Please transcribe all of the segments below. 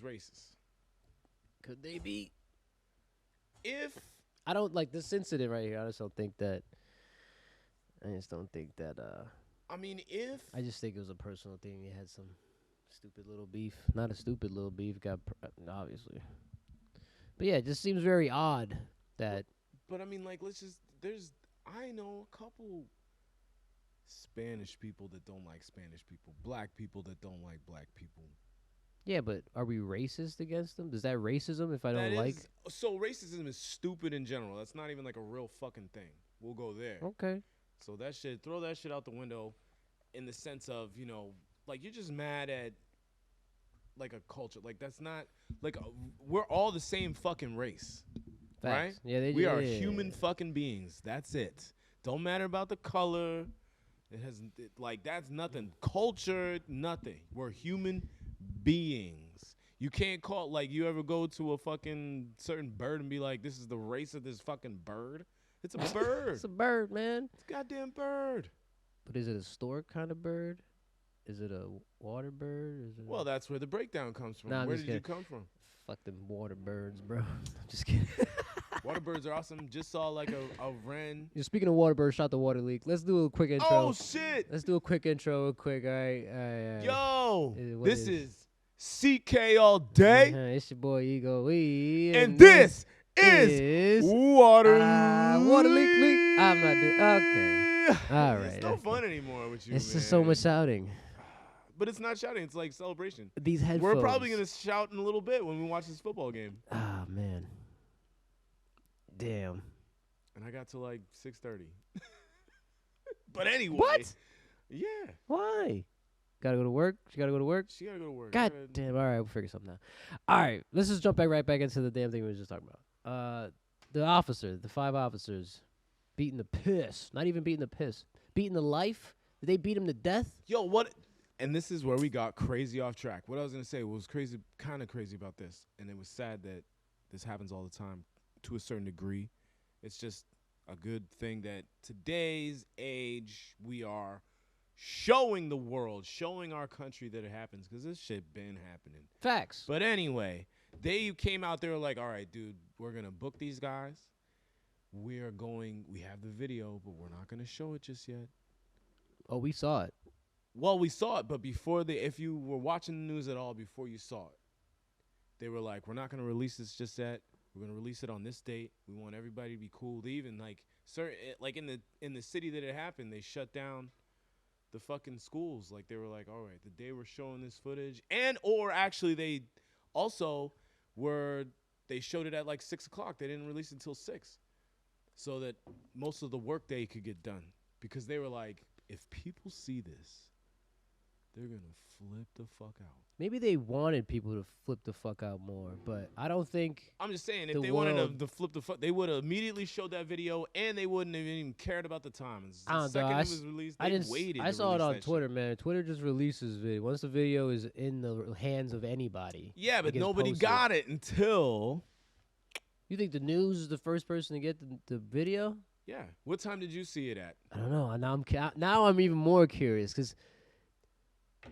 racist. Could they be? If I don't like this incident right here. I just don't think that. I just don't think that. I mean, if I just think it was a personal thing. He had some stupid little beef. Not a stupid little beef. Obviously. But yeah, it just seems very odd that. But I mean, like, I know a couple Spanish people that don't like Spanish people, black people that don't like black people. Yeah, but are we racist against them? Is that racism if I don't like? So racism is stupid in general. That's not even like a real fucking thing. We'll go there. Okay. So throw that shit out the window in the sense of, like you're just mad at like a culture. Like that's not like we're all the same fucking race. Facts. Right? Yeah, we are human fucking beings. That's it. Don't matter about the color. That's nothing. Culture, nothing. We're human beings. You can't call you ever go to a fucking certain bird and be like, this is the race of this fucking bird. It's a bird. It's a bird, man. It's a goddamn bird. But is it a stork kind of bird? Is it a water bird? Well, that's where the breakdown comes from. Where did you come from? Fuck them water birds, bro. I'm just kidding. Water birds are awesome. Just saw like a wren. Speaking of water birds, shot the water leak. Let's do a quick intro. Oh, shit. Let's do a quick intro real quick, all right? Yo, this is CK all day. It's your boy Ego E. And this is Water Leak. I'm not doing. Okay. All right. It's no fun anymore with you. It's just so much shouting. But it's not shouting. It's like celebration. These headphones. We're probably gonna shout in a little bit when we watch this football game. Ah, man. Damn. And I got to like 6:30. But anyway. What? Yeah. Why? Gotta go to work? She gotta go to work? She gotta go to work. God damn. All right, we'll figure something out. All right, let's just jump right back into the damn thing we were just talking about. The 5 officers beating the piss. Not even beating the piss. Beating the life. Did they beat him to death? Yo, what? And this is where we got crazy off track. What I was going to say was kind of crazy about this, and it was sad that this happens all the time to a certain degree. It's just a good thing that today's age we are showing the world, showing our country that it happens, because this shit been happening. Facts. But anyway, they came out there like, all right, dude, we're going to book these guys. We have the video, but we're not going to show it just yet. Oh, we saw it. Well, we saw it, but if you were watching the news at all before you saw it, they were like, we're not going to release this just yet. We're going to release it on this date. We want everybody to be cool. They even in the city that it happened, they shut down the fucking schools. Like they were like, all right, the day we're showing this footage, or actually they also they showed it at like 6:00. They didn't release it until 6, so that most of the workday could get done, because they were like, if people see this, they're going to flip the fuck out. Maybe they wanted people to flip the fuck out more, but I don't think. I'm just saying, if they wanted to flip the fuck, they would have immediately showed that video, and they wouldn't have even cared about the time. The second it was released, they waited. I saw it on Twitter, man. Twitter just releases video. Once the video is in the hands of anybody. Yeah, but nobody got it until. You think the news is the first person to get the video? Yeah. What time did you see it at? I don't know. Now I'm even more curious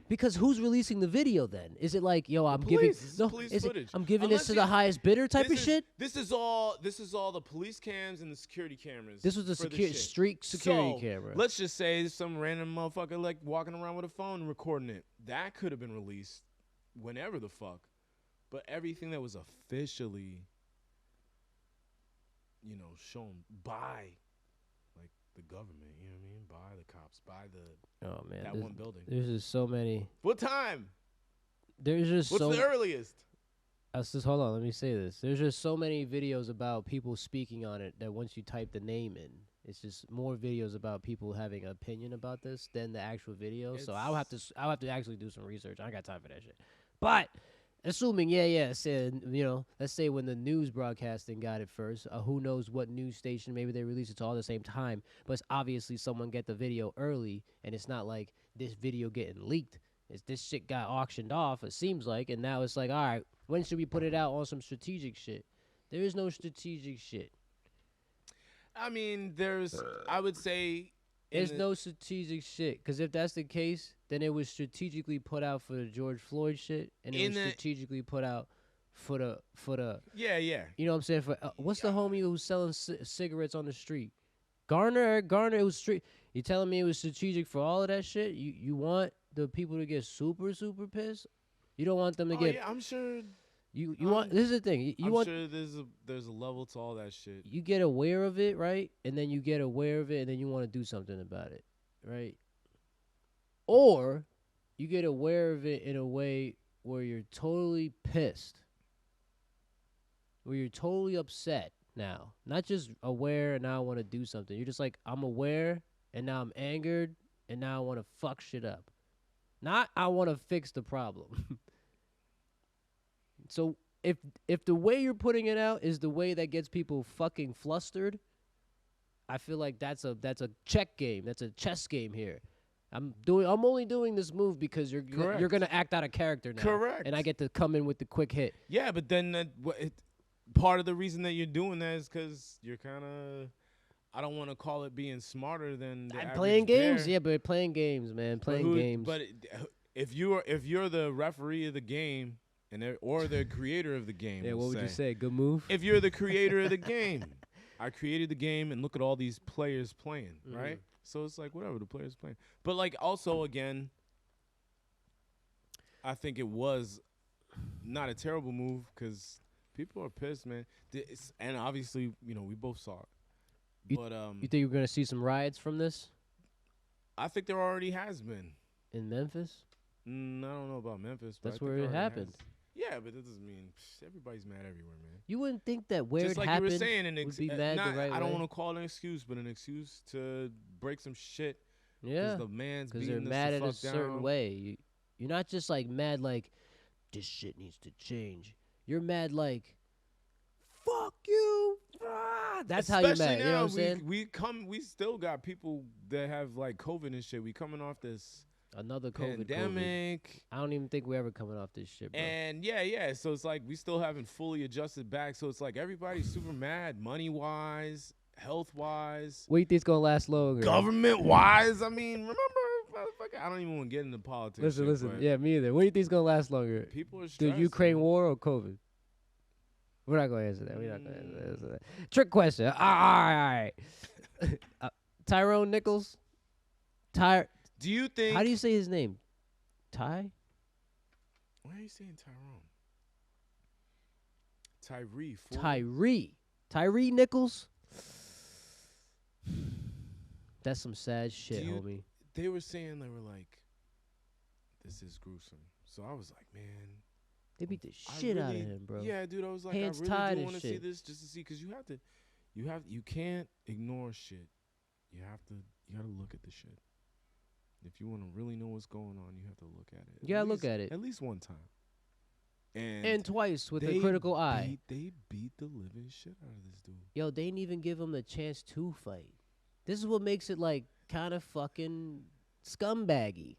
because who's releasing the video then? Is it like, yo, I'm giving this to the highest bidder type of shit? This is all the police cams and the security cameras. This was the street security camera. Let's just say some random motherfucker like walking around with a phone and recording it. That could have been released whenever the fuck. But everything that was officially, shown by like the government, you know what I mean? By the cops, by that one building. There's just so many. What time? What's the earliest? Hold on, let me say this. There's just so many videos about people speaking on it that once you type the name in, it's just more videos about people having an opinion about this than the actual video. So I'll have to actually do some research. I ain't got time for that shit. But assuming, let's say when the news broadcasting got it first, who knows what news station, maybe they release it all at the same time, but it's obviously someone get the video early, and it's not like this video getting leaked. It's this shit got auctioned off, it seems like, and now it's like, all right, when should we put it out on some strategic shit? There is no strategic shit. I mean, I would say It's no strategic shit. Because if that's the case, then it was strategically put out for the George Floyd shit, and it was strategically put out for the. Yeah. You know what I'm saying? For what's the homie who's selling cigarettes on the street? Garner. It was street. You telling me it was strategic for all of that shit? You want the people to get super pissed? You don't want them to get. Yeah, I'm sure. You want. This is the thing. I'm sure there's a level to all that shit. You get aware of it, right? And then you get aware of it, and then you want to do something about it, right? Or you get aware of it in a way where you're totally pissed, where you're totally upset now. Not just aware and now I want to do something. You're just like, I'm aware and now I'm angered and now I want to fuck shit up. Not I want to fix the problem. So if the way you're putting it out is the way that gets people fucking flustered, I feel like that's a check game. That's a chess game here. I'm only doing this move because you're gonna act out of character now. Correct. And I get to come in with the quick hit. Yeah, but then part of the reason that you're doing that is because you're kind of, I don't want to call it being smarter than the average playing games. bear. Yeah, but playing games, man. Playing games. But if you're the referee of the game or the creator of the game, yeah, what would you say? Good move. If you're the creator of the game, I created the game and look at all these players playing, right? So it's like whatever the players playing. But like also again, I think it was not a terrible move because people are pissed, man. And obviously, we both saw it. But you think we're gonna see some riots from this? I think there already has been in Memphis. I don't know about Memphis. That's where it happened. Yeah, but that doesn't mean everybody's mad everywhere, man. You wouldn't think that where just it like happened you were saying, would be mad the right I don't way. want to call it an excuse, but an excuse to break some shit. Yeah, because they're mad at a certain way. You're not just like mad like this shit needs to change. You're mad like fuck you. That's how you're mad. Now, you know what I'm saying? We still got people that have like COVID and shit. We coming off this another COVID pandemic. I don't even think we're ever coming off this shit, bro. And yeah. So it's like we still haven't fully adjusted back. So it's like everybody's super mad, money wise, health wise. What do you think's gonna last longer? Government wise. I mean, remember, I don't even want to get into politics. Listen. Yeah, me either. What do you think's gonna last longer? People are stressed. The Ukraine war or COVID? We're not gonna answer that. We're not gonna answer that. Trick question. All right. Tyrone Nichols. Do you think? How do you say his name? Ty? Why are you saying Tyrone? Tyree Nichols? That's some sad shit, homie. They were saying, they were like, this is gruesome. So I was like, man. They beat the shit out of him, bro. Yeah, dude. I was like, Hands I really do want to see this just to see. Because you can't ignore shit. You gotta look at the shit. If you want to really know what's going on, you have to look at it. You gotta look at it. At least one time. And twice with a critical eye. They beat the living shit out of this dude. Yo, they didn't even give him the chance to fight. This is what makes it like kind of fucking scumbaggery.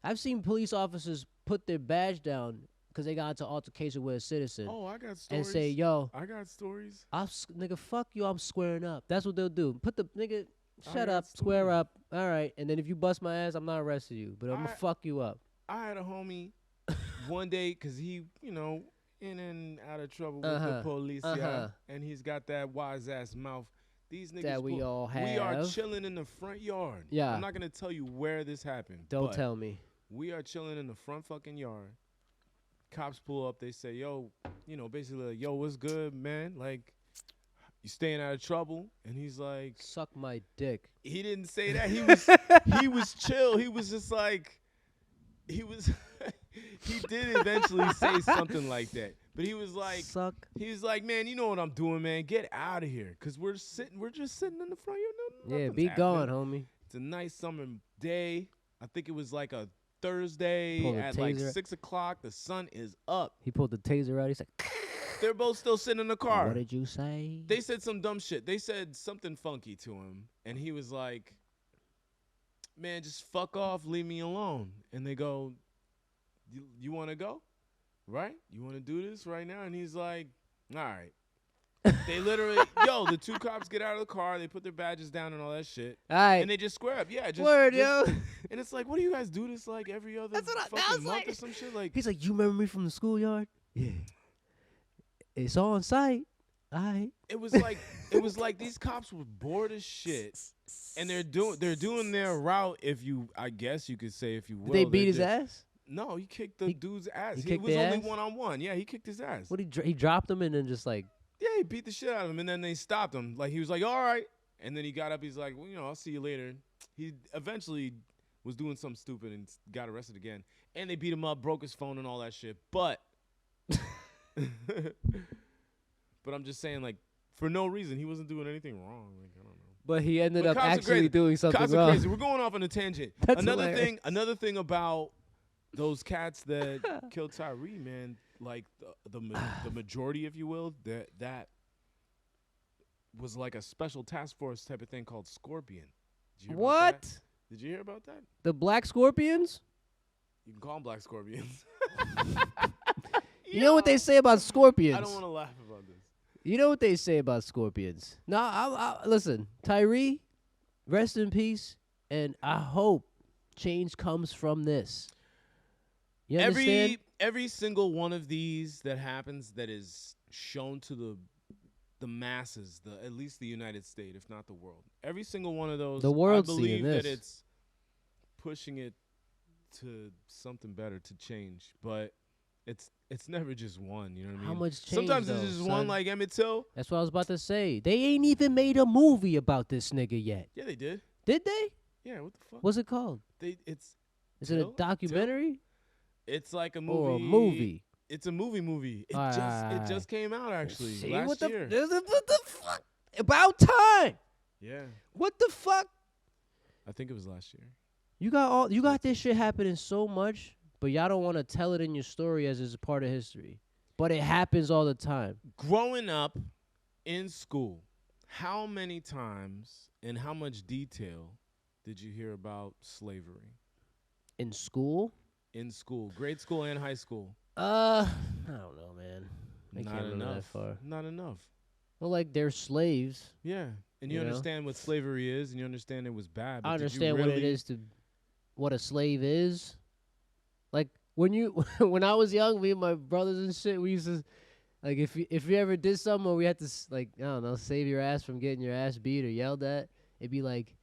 I've seen police officers put their badge down because they got into altercation with a citizen. Oh, I got stories. And say, yo, I got stories. Nigga, fuck you, I'm squaring up. That's what they'll do. Put the nigga, shut up, square up. All right. And then if you bust my ass, I'm not arresting you, but I'm going to fuck you up. I had a homie one day because he, in and out of trouble with the police, and he's got that wise ass mouth. These niggas that we all have. We are chilling in the front yard. Yeah. I'm not going to tell you where this happened. Don't tell me. We are chilling in the front fucking yard. Cops pull up. They say, yo, basically like, yo, what's good, man? Like, you staying out of trouble? And he's like, suck my dick. He didn't say that. He was chill. He was just like, he did eventually say something like that. But he was like, man, you know what I'm doing, man. Get out of here. Because we're just sitting in the front yard. Yeah, be gone, homie. It's a nice summer day. I think it was like a Thursday at like 6 o'clock. The sun is up. He pulled the taser out. He's like, they're both still sitting in the car. What did you say? They said some dumb shit. They said something funky to him. And he was like, man, just fuck off. Leave me alone. And they go, you want to go? Right? You want to do this right now? And he's like, all right. They literally, the two cops get out of the car, they put their badges down and all that shit, All right. and they just square up. Yeah, just Word, yo. And it's like, what do you guys do this like every other fucking month or some shit? Like, he's like, you remember me from the schoolyard? Yeah. It's on site. All right. It was like these cops were bored as shit, and they're doing their route. I guess you could say, if you will. Did they beat his ass? No, he kicked the dude's ass. He It was only ass? 1-on-1. Yeah, he kicked his ass. What he dropped him and then just like. Yeah, he beat the shit out of him, and then they stopped him. Like, he was like, all right. And then he got up. He's like, well, I'll see you later. He eventually was doing something stupid and got arrested again. And they beat him up, broke his phone and all that shit. But I'm just saying, like, for no reason. He wasn't doing anything wrong. Like, I don't know. But he ended up actually doing something cops wrong. Are crazy. We're going off on a tangent. That's Another thing about those cats that killed Tyree, man, like the majority, if you will, that was like a special task force type of thing called Scorpion. Did you hear about that? Did you hear about that? The Black Scorpions? You can call them Black Scorpions. You know what they say about scorpions? I don't want to laugh about this. You know what they say about scorpions? No, listen, Tyree, rest in peace, and I hope change comes from this. You understand? Every single one of these that happens that is shown to the masses, at least the United States, if not the world. Every single one of those, the world's I believe seeing this. that it's pushing it to something better, to change, but it's never just one. You know what I mean? How much change? Sometimes it's just one, like Emmett Till. That's what I was about to say. They ain't even made a movie about this nigga yet. Yeah, they did. Did they? Yeah. What the fuck? What's it called? Is it a documentary? It's like a movie. Or a movie. It's a movie. It just came out actually last year. What the fuck? About time. Yeah. What the fuck? I think it was last year. You got this shit happening so much, but y'all don't want to tell it in your story as it's a part of history. But it happens all the time. Growing up in school, how many times and how much detail did you hear about slavery? In school? In school, grade school and high school. I don't know, man. I can't remember that far. Not enough. Well, like, they're slaves. Yeah, and you understand what slavery is, and you understand it was bad. But I understand what it is what a slave is. Like, when I was young, me and my brothers and shit, we used to, like, if you ever did something or we had to, like, I don't know, save your ass from getting your ass beat or yelled at, it'd be like,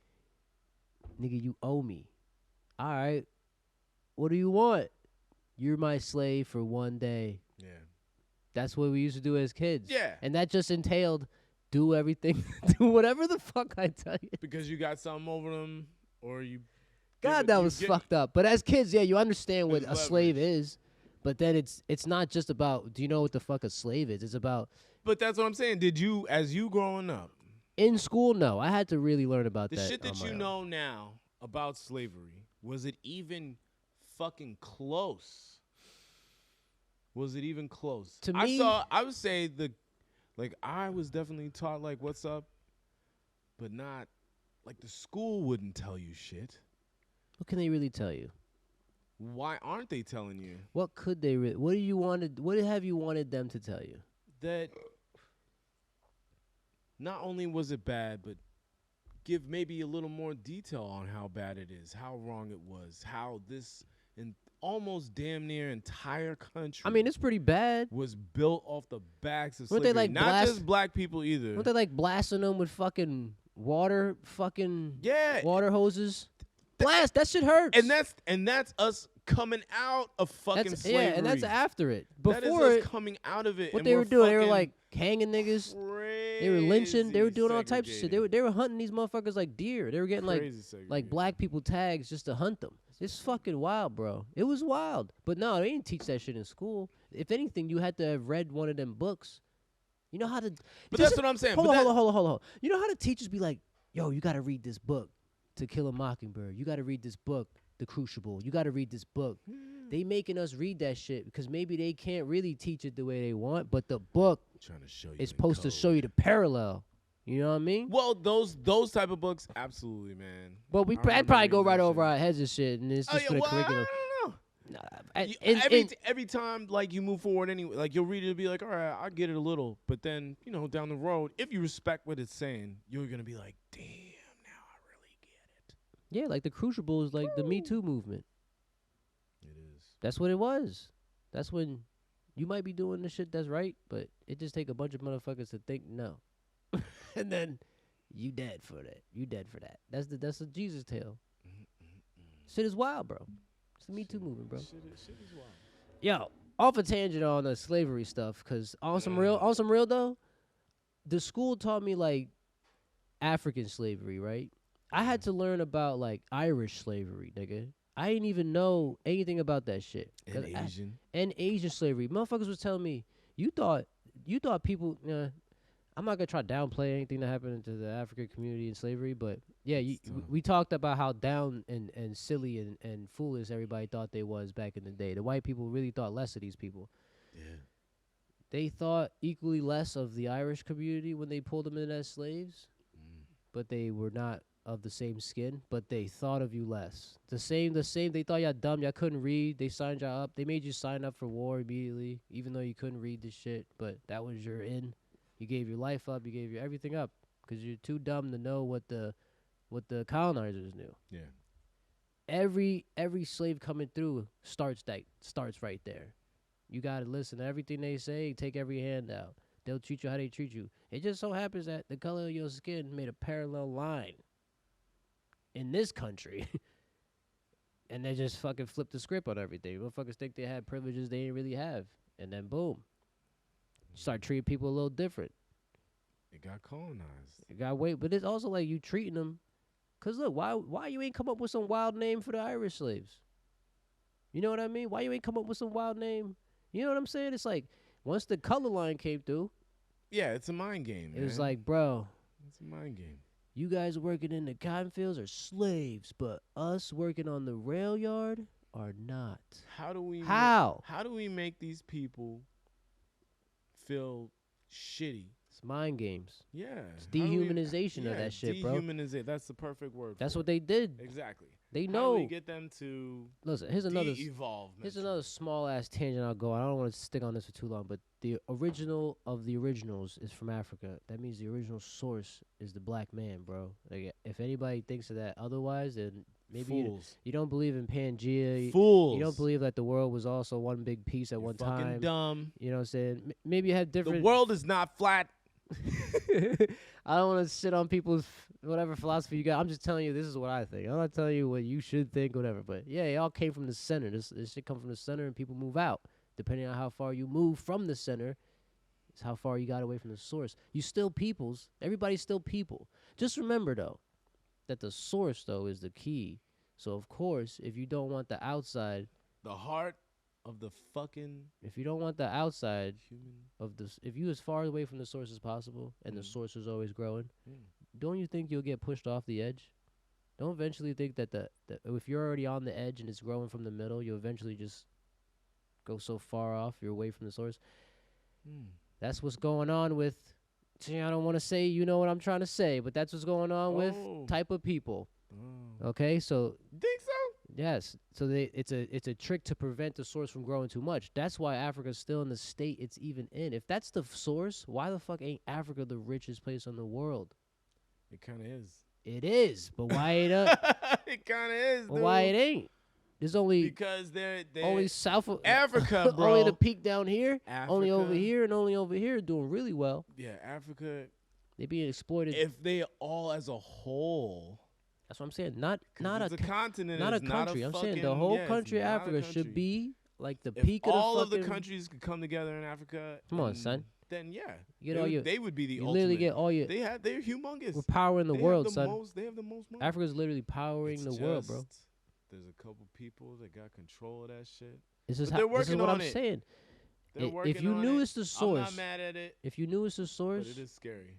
nigga, you owe me. All right. What do you want? You're my slave for one day. Yeah. That's what we used to do as kids. Yeah. And that just entailed do everything, do whatever the fuck I tell you. Because you got something over them, or you. God, that was fucked up. But as kids, yeah, you understand what a slave is. But then it's not just about, do you know what the fuck a slave is? It's about. But that's what I'm saying. Did you, as you growing up. In school, no. I had to really learn about that. The shit that you know now about slavery, was it even fucking close? Was it even close? To me, I would say I was definitely taught like what's up, but not like the school wouldn't tell you shit. What can they really tell you? Why aren't they telling you? What could they really? What have you wanted them to tell you? That not only was it bad, but give maybe a little more detail on how bad it is, how wrong it was, how this and almost damn near entire country. I mean, it's pretty bad. Was built off the backs of Weren't slavery. they like not just black people either. Weren't they like blasting them with fucking water, water hoses? Blast, that shit hurts. And that's us coming out of fucking slavery. Yeah, and that's after it. Before that is us coming out of it. What they were doing, they were like hanging niggas. Crazy they were lynching. They were doing all types of shit. They were hunting these motherfuckers like deer. They were getting like black people tags just to hunt them. It's fucking wild, bro. It was wild. But no, they didn't teach that shit in school. If anything, you had to have read one of them books. You know how to. But that's what I'm saying. Hold on. You know how the teachers be like, yo, you got to read this book, To Kill a Mockingbird. You got to read this book, The Crucible. You got to read this book. They making us read that shit because maybe they can't really teach it the way they want, but the book is supposed to show you the parallel. You know what I mean? Well, those type of books, absolutely, man. But I'd probably go right over our heads and shit, and it's just for the curriculum. I don't know. Every time like you move forward anyway, like you'll read it and be like, all right, I get it a little, but then down the road, if you respect what it's saying, you're gonna be like, damn, now I really get it. Yeah, like the Crucible is like the Me Too movement. It is. That's what it was. That's when you might be doing the shit that's right, but it just take a bunch of motherfuckers to think no, and then you dead for that. You dead for that. That's the Jesus tale. Shit is wild, bro. It's the Me Too movement, bro. Shit is wild. Yo, off a tangent on the slavery stuff, cause on some real though, the school taught me like African slavery, right? I had to learn about like Irish slavery, nigga. I didn't even know anything about that shit. And Asian. And Asian slavery. Motherfuckers was telling me, you thought people, I'm not going to try to downplay anything that happened to the African community in slavery, but yeah, we talked about how down and silly and foolish everybody thought they was back in the day. The white people really thought less of these people. Yeah. They thought equally less of the Irish community when they pulled them in as slaves, but they were not of the same skin, but they thought of you less. The same. They thought y'all dumb. Y'all couldn't read. They signed y'all up. They made you sign up for war immediately, even though you couldn't read this shit. But that was your in. You gave your life up. You gave your everything up because you're too dumb to know what the colonizers knew. Yeah. Every slave coming through starts right there. You gotta listen to everything they say. Take every handout. They'll treat you how they treat you. It just so happens that the color of your skin made a parallel line in this country. And they just fucking flipped the script on everything. Motherfuckers think they had privileges they didn't really have. And then boom. Start treating people a little different. It got colonized. It got weight. But it's also like you treating them. Because look, why you ain't come up with some wild name for the Irish slaves? You know what I mean? Why you ain't come up with some wild name? You know what I'm saying? It's like once the color line came through. Yeah, it's a mind game, man. It was like, bro. It's a mind game. You guys working in the cotton fields are slaves, but us working on the rail yard are not. How do we make these people feel shitty? It's mind games. Yeah. It's dehumanization of that shit, bro. Dehumanization. That's the perfect word. That's what they did. Exactly. They know. How do we get them to listen? Here's another evolve. Here's another small ass tangent I'll go. I don't want to stick on this for too long, but the original of the originals is from Africa. That means the original source is the black man, bro. Like if anybody thinks of that otherwise, then maybe you don't believe in Pangea. Fools. You don't believe that the world was also one big piece at one time. Fucking dumb. You know what I'm saying? Maybe you have different. The world is not flat. I don't want to shit on people's whatever philosophy you got. I'm just telling you this is what I think. I'm not telling you what you should think, whatever. But yeah, it all came from the center. This shit come from the center, and people move out. Depending on how far you move from the center, is how far you got away from the source. You still peoples. Everybody's still people. Just remember though, that the source though is the key. So of course, if you don't want the outside, the heart of the fucking. If you don't want the outside of this, if you as far away from the source as possible, and the source is always growing, don't you think you'll get pushed off the edge? Don't eventually think that the if you're already on the edge and it's growing from the middle, you'll eventually just go so far off you're away from the source. That's what's going on with. See, I don't want to say you know what I'm trying to say, but that's what's going on with type of people. Okay, so think so? Yes. So it's a trick to prevent the source from growing too much. That's why Africa's still in the state it's even in. If that's the source, why the fuck ain't Africa the richest place in the world? It kind of is. It is, but why ain't it? It kind of is. But why it ain't? There's only because they're only south of Africa, bro. Only the peak down here. Africa, only over here and only over here doing really well. Yeah, Africa. They being exploited. If they all as a whole. That's what I'm saying. Not a continent. Not a country. I'm saying the whole country of Africa should be like the peak of the all of the countries could come together in Africa. Come on, son. Then yeah, you get they would be the ultimate. Literally get all your. They're humongous. We're powering the world, son. They have the most money. Africa's literally powering the world, bro. There's a couple people that got control of that shit. This is what I'm saying. If you knew it's the source, I'm not mad at it. If you knew it's the source, but it is scary.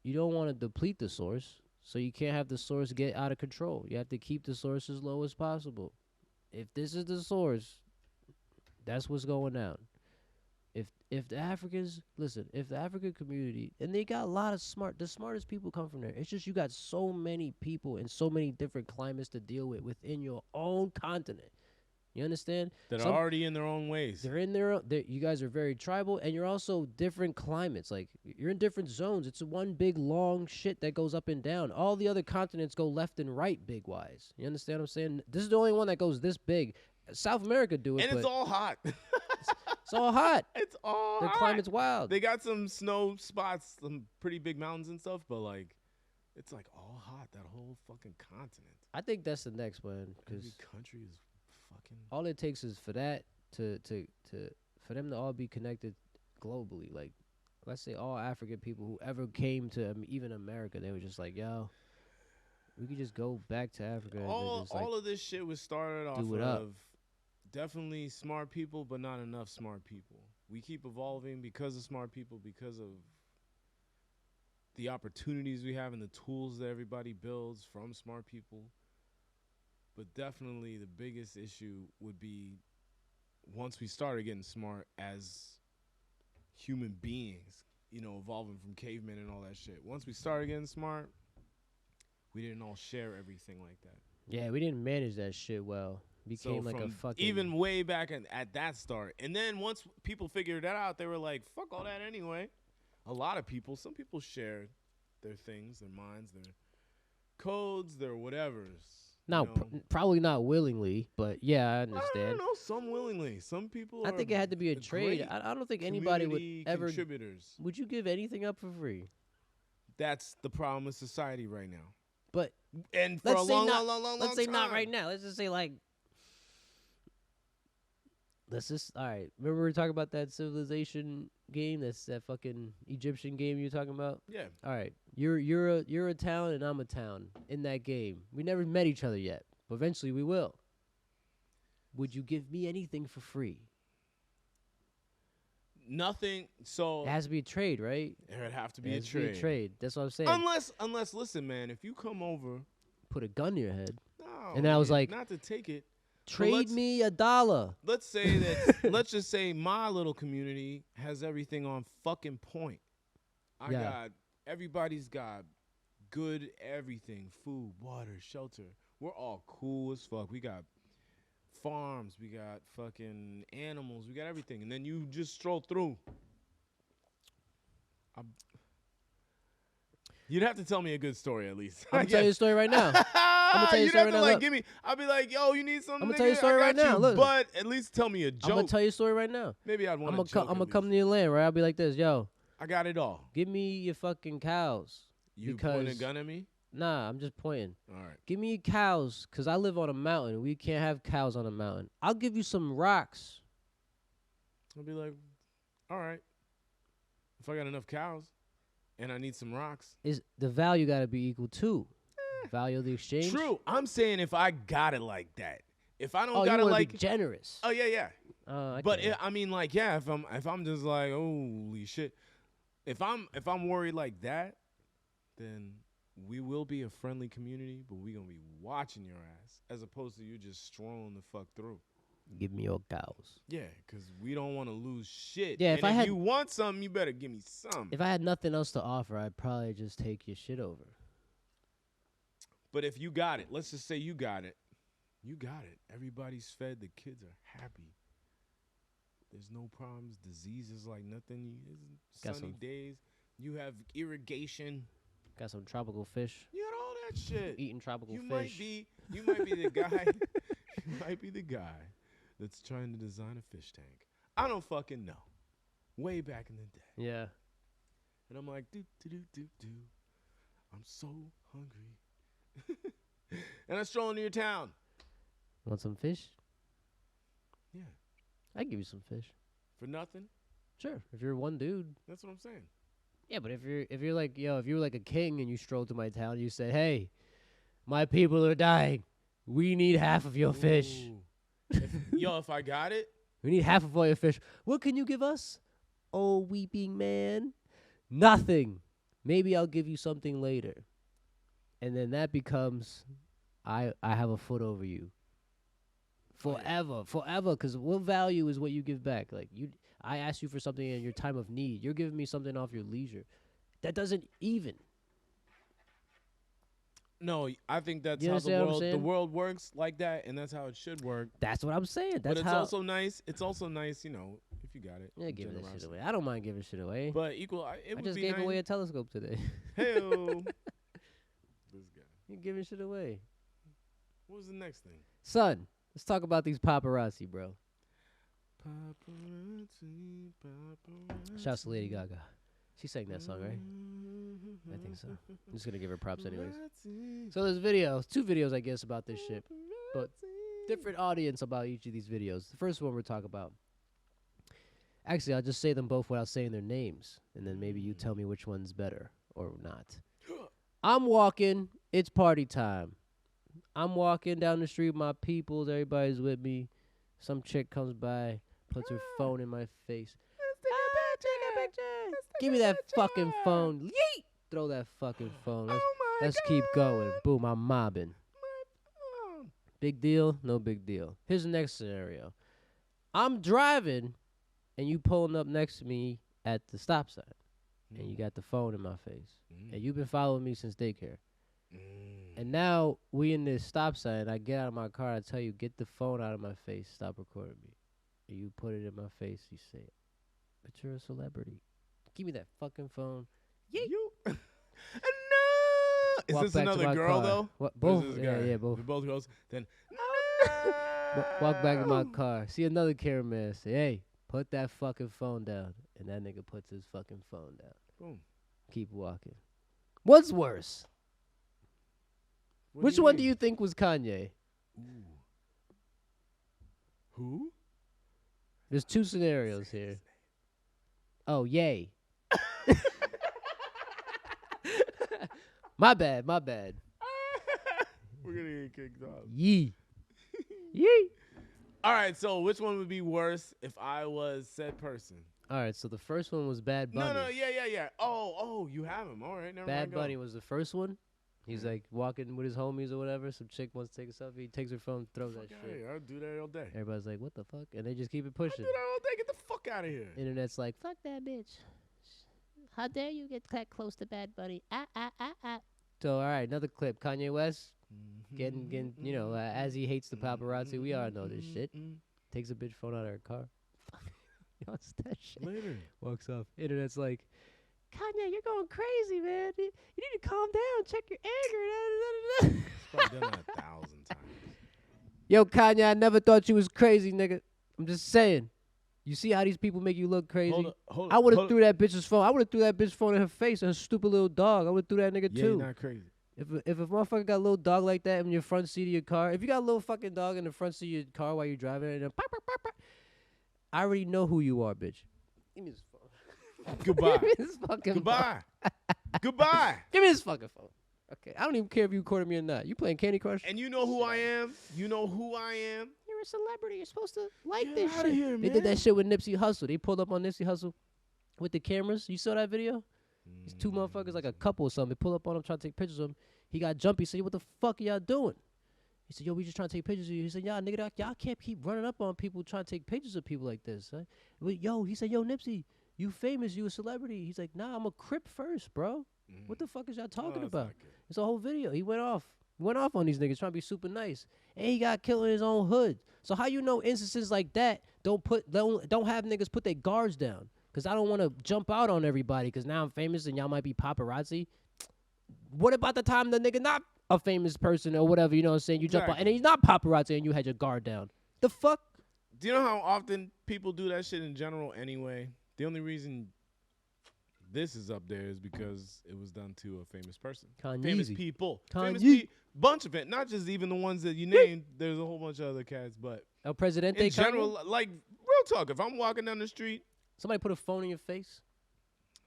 You don't want to deplete the source, so you can't have the source get out of control. You have to keep the source as low as possible. If this is the source, that's what's going down. If the Africans listen, if the African community, and they got a lot of the smartest people come from there. It's just you got so many people in so many different climates to deal with within your own continent. You understand? That are already in their own ways. They're in their own. You guys are very tribal, and you're also different climates. Like, you're in different zones. It's one big, long shit that goes up and down. All the other continents go left and right big-wise. You understand what I'm saying? This is the only one that goes this big. South America do it, and it's all hot. It's all hot. It's all Their hot. climate's wild. They got some snow spots, some pretty big mountains and stuff, but, like, it's, like, all hot, that whole fucking continent. I think that's the next one, because every country is fucking... all it takes is for that for them to all be connected globally. Like, let's say all African people who ever came to even America, they were just like, yo, we could just go back to Africa. All like, of this shit was started off of definitely smart people, but not enough smart people. We keep evolving because of smart people, because of the opportunities we have and the tools that everybody builds from smart people. But definitely the biggest issue would be once we started getting smart as human beings, you know, evolving from cavemen and all that shit. Once we started getting smart, we didn't all share everything like that. Yeah, we didn't manage that shit well. Became like a fucking... Even way back at that start. And then once people figured that out, they were like, fuck all that anyway. A lot of people, some people shared their things, their minds, their codes, their whatevers. Now, probably not willingly, but yeah, I understand. I don't know, some willingly. Some people I think it had to be a trade. I don't think anybody would ever... contributors. Would you give anything up for free? That's the problem with society right now. But... And for a long let's say time. not right now. Let's just say, like... Let's just... All right. Remember we were talking about that civilization game? That's that fucking Egyptian game you were talking about? Yeah. All right. You're a town and I'm a town in that game. We never met each other yet, but eventually we will. Would you give me anything for free? Nothing. So it has to be a trade, right? It would have to be a trade. That's what I'm saying. Unless, listen, man, if you come over, put a gun to your head, no, and I was like, not to take it. Trade me $1. Let's say that. Let's just say my little community has everything on fucking point. Everybody's got good everything: food, water, shelter. We're all cool as fuck. We got farms, we got fucking animals, we got everything. And then you just stroll through. You'd have to tell me a good story at least. I'm gonna tell you a story right now. I'm gonna tell you a story right now. Like, I'll be like, yo, you need something. I'm gonna tell you a story right now. Look, but at least tell me a joke. I'm gonna tell you a story right now. Maybe I'd want to. I'm gonna come to your land, right? I'll be like this, yo. I got it all. Give me your fucking cows. You point a gun at me? Nah, I'm just pointing. All right. Give me your cows, cause I live on a mountain. We can't have cows on a mountain. I'll give you some rocks. I'll be like, all right. If I got enough cows. And I need some rocks. Is the value got to be equal to value of the exchange? True. I'm saying if I got it like that. If I don't got it like be generous. Oh yeah. But I mean, like, yeah. If I'm just like, holy shit. If I'm worried like that, then we will be a friendly community, but we gonna be watching your ass as opposed to you just strolling the fuck through. Give me your cows. Yeah, because we don't want to lose shit. Yeah, if you want something, you better give me some. If I had nothing else to offer, I'd probably just take your shit over. But if you got it, let's just say you got it. You got it. Everybody's fed. The kids are happy. There's no problems. Diseases like nothing. Sunny days. You have irrigation. Got some tropical fish. You got all that shit. Eating tropical fish. You might be the guy. You might be the guy that's trying to design a fish tank. I don't fucking know. Way back in the day. Yeah. And I'm like, do. I'm so hungry. And I stroll into your town. Want some fish? Yeah. I give you some fish. For nothing? Sure. If you're one dude. That's what I'm saying. Yeah, but if you're like, yo, if you were like a king and you strolled to my town, you said, hey, my people are dying. We need half of your fish. If I got it. We need half of all your fish. What can you give us? Oh, weeping man. Nothing. Maybe I'll give you something later. And then that becomes, I have a foot over you. Forever. Because what value is what you give back? Like, I asked you for something in your time of need. You're giving me something off your leisure. That doesn't even. No, I think that's You how understand what I'm the saying? world works like that, and that's how it should work. That's what I'm saying. But That's it's how. also nice. It's also nice, if you got it. Yeah, giving that shit generosity. away. I don't mind giving shit away. But it I would just be gave nice. away a telescope today. Hey-o. This guy. You giving shit away. What was the next thing? Son, let's talk about these paparazzi, bro. Paparazzi, paparazzi. Shouts to Lady Gaga. She sang that song, right? I think so. I'm just gonna give her props anyways. So there's videos, 2 videos I guess about this shit, but different audience about each of these videos. The first one we're talking about. Actually, I'll just say them both without saying their names, and then maybe you tell me which one's better or not. I'm walking. It's party time. I'm walking down the street with my peoples. Everybody's with me. Some chick comes by, puts her phone in my face. Take a picture. Give me that fucking phone. Yeet! Throw that fucking phone. Let's keep going. Boom, I'm mobbing. Big deal? No big deal. Here's the next scenario. I'm driving, and you pulling up next to me at the stop sign, and you got the phone in my face, and you've been following me since daycare. And now we in this stop sign. I get out of my car. I tell you, get the phone out of my face. Stop recording me. And you put it in my face. You say, but you're a celebrity. Give me that fucking phone. Yeah. No. Is Walk this back to another my girl car. though? What? Or is Both. this Yeah, guy? yeah, both. They're both girls. Then Walk back in my car. See another cameraman. Say, hey, put that fucking phone down. And that nigga puts his fucking phone down. Boom. Keep walking. What's worse? What Which one do mean? you think was Kanye? Ooh. Who? There's 2 scenarios here. Oh, yay. My bad. We're gonna get kicked off. Yee. Yee. All right, so which one would be worse if I was said person? All right, so the first one was Bad Bunny. No, yeah. Oh, you have him. All right, never mind. Bad Bunny was the first one. He's like walking with his homies or whatever. Some chick wants to take a selfie. He takes her phone, throws that shit. I'll do that all day. Everybody's like, what the fuck? And they just keep it I'll do pushing. that all day. Get the fuck out of here. Internet's like, fuck that bitch. How dare you get that close to Bad Bunny? So, all right, another clip. Kanye West getting as he hates the paparazzi. We all know this shit. Takes a bitch phone out of her car. What's that shit? Later. Walks off. Internet's like, Kanye, you're going crazy, man. You need to calm down. Check your anger. Probably done that 1,000 times. Yo, Kanye, I never thought you was crazy, nigga. I'm just saying. You see how these people make you look crazy? Hold up, I would have threw that bitch's phone. I would have threw that bitch's phone in her face and her stupid little dog. I would have threw that nigga Yeah, too. you're not crazy. If a motherfucker got a little dog like that in your front seat of your car, if you got a little fucking dog in the front seat of your car while you're driving, and I already know who you are, bitch. Give me this phone. Goodbye. Give me this fucking Goodbye. phone. Goodbye. Give me this fucking phone. Okay, I don't even care if you recorded me or not. You playing Candy Crush? And you know who I am? You know who I am? You're a celebrity. You're supposed to like Get this outta shit. here, They did man. that shit with Nipsey Hussle. They pulled up on Nipsey Hussle with the cameras. You saw that video? These 2 motherfuckers, like a couple or something, they pull up on him trying to take pictures of him. He got jumpy. He said, what the fuck are y'all doing? He said, yo, we just trying to take pictures of you. He said, y'all, nigga, y'all can't keep running up on people trying to take pictures of people like this. Huh? He said, yo, Nipsey, you famous. You a celebrity. He's like, nah, I'm a Crip first, bro. What the fuck is y'all talking about? It's a whole video. He went off on these niggas trying to be super nice. And he got killed in his own hood. So how you know instances like that don't have niggas put their guards down? Because I don't want to jump out on everybody because now I'm famous and y'all might be paparazzi. What about the time the nigga not a famous person or whatever, you know what I'm saying? You jump out and he's not paparazzi and you had your guard down. The fuck? Do you know how often people do that shit in general anyway? The only reason this is up there is because it was done to a famous person. Famous people. Kanye. Bunch of it. Not just even the ones that you named. There's a whole bunch of other cats. But El Presidente in general, Kanye? like, real talk, if I'm walking down the street, Somebody put a phone in your face.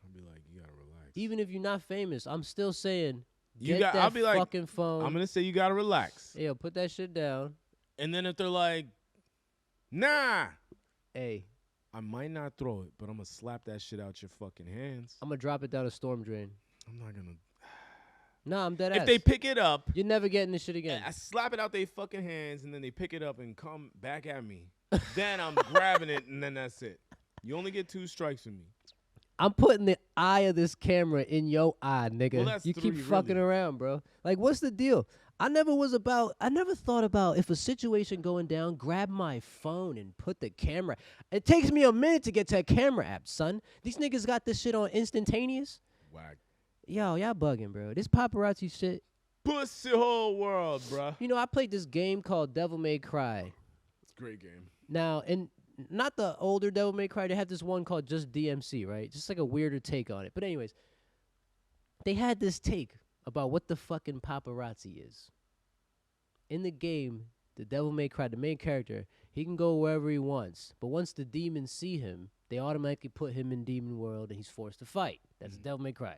I'll be like, you gotta relax. Even if you're not famous, I'm still saying, I'll be like, fucking phone. I'm going to say you gotta relax. Yo, put that shit down. And then if they're like, nah, Hey, I might not throw it, but I'm going to slap that shit out your fucking hands. I'm going to drop it down a storm drain. I'm not going to. Nah, I'm dead ass. If they pick it up, You're never getting this shit again. I slap it out their fucking hands, and then they pick it up and come back at me. Then I'm grabbing it, and then that's it. You only get 2 strikes from me. I'm putting the eye of this camera in your eye, nigga. Well, that's you keep 3, fucking really. around, bro. Like, what's the deal? I never thought about if a situation going down, grab my phone and put the camera. It takes me a minute to get to a camera app, son. These niggas got this shit on instantaneous. Whack. Yo, y'all bugging, bro. This paparazzi shit. Pussy whole world, bruh. You know, I played this game called Devil May Cry. It's a great game. Now, and not the older Devil May Cry. They had this one called just DMC, right? Just like a weirder take on it. But anyways, they had this take about what the fucking paparazzi is. In the game, the Devil May Cry, the main character, he can go wherever he wants. But once the demons see him, they automatically put him in demon world and he's forced to fight. That's Devil May Cry.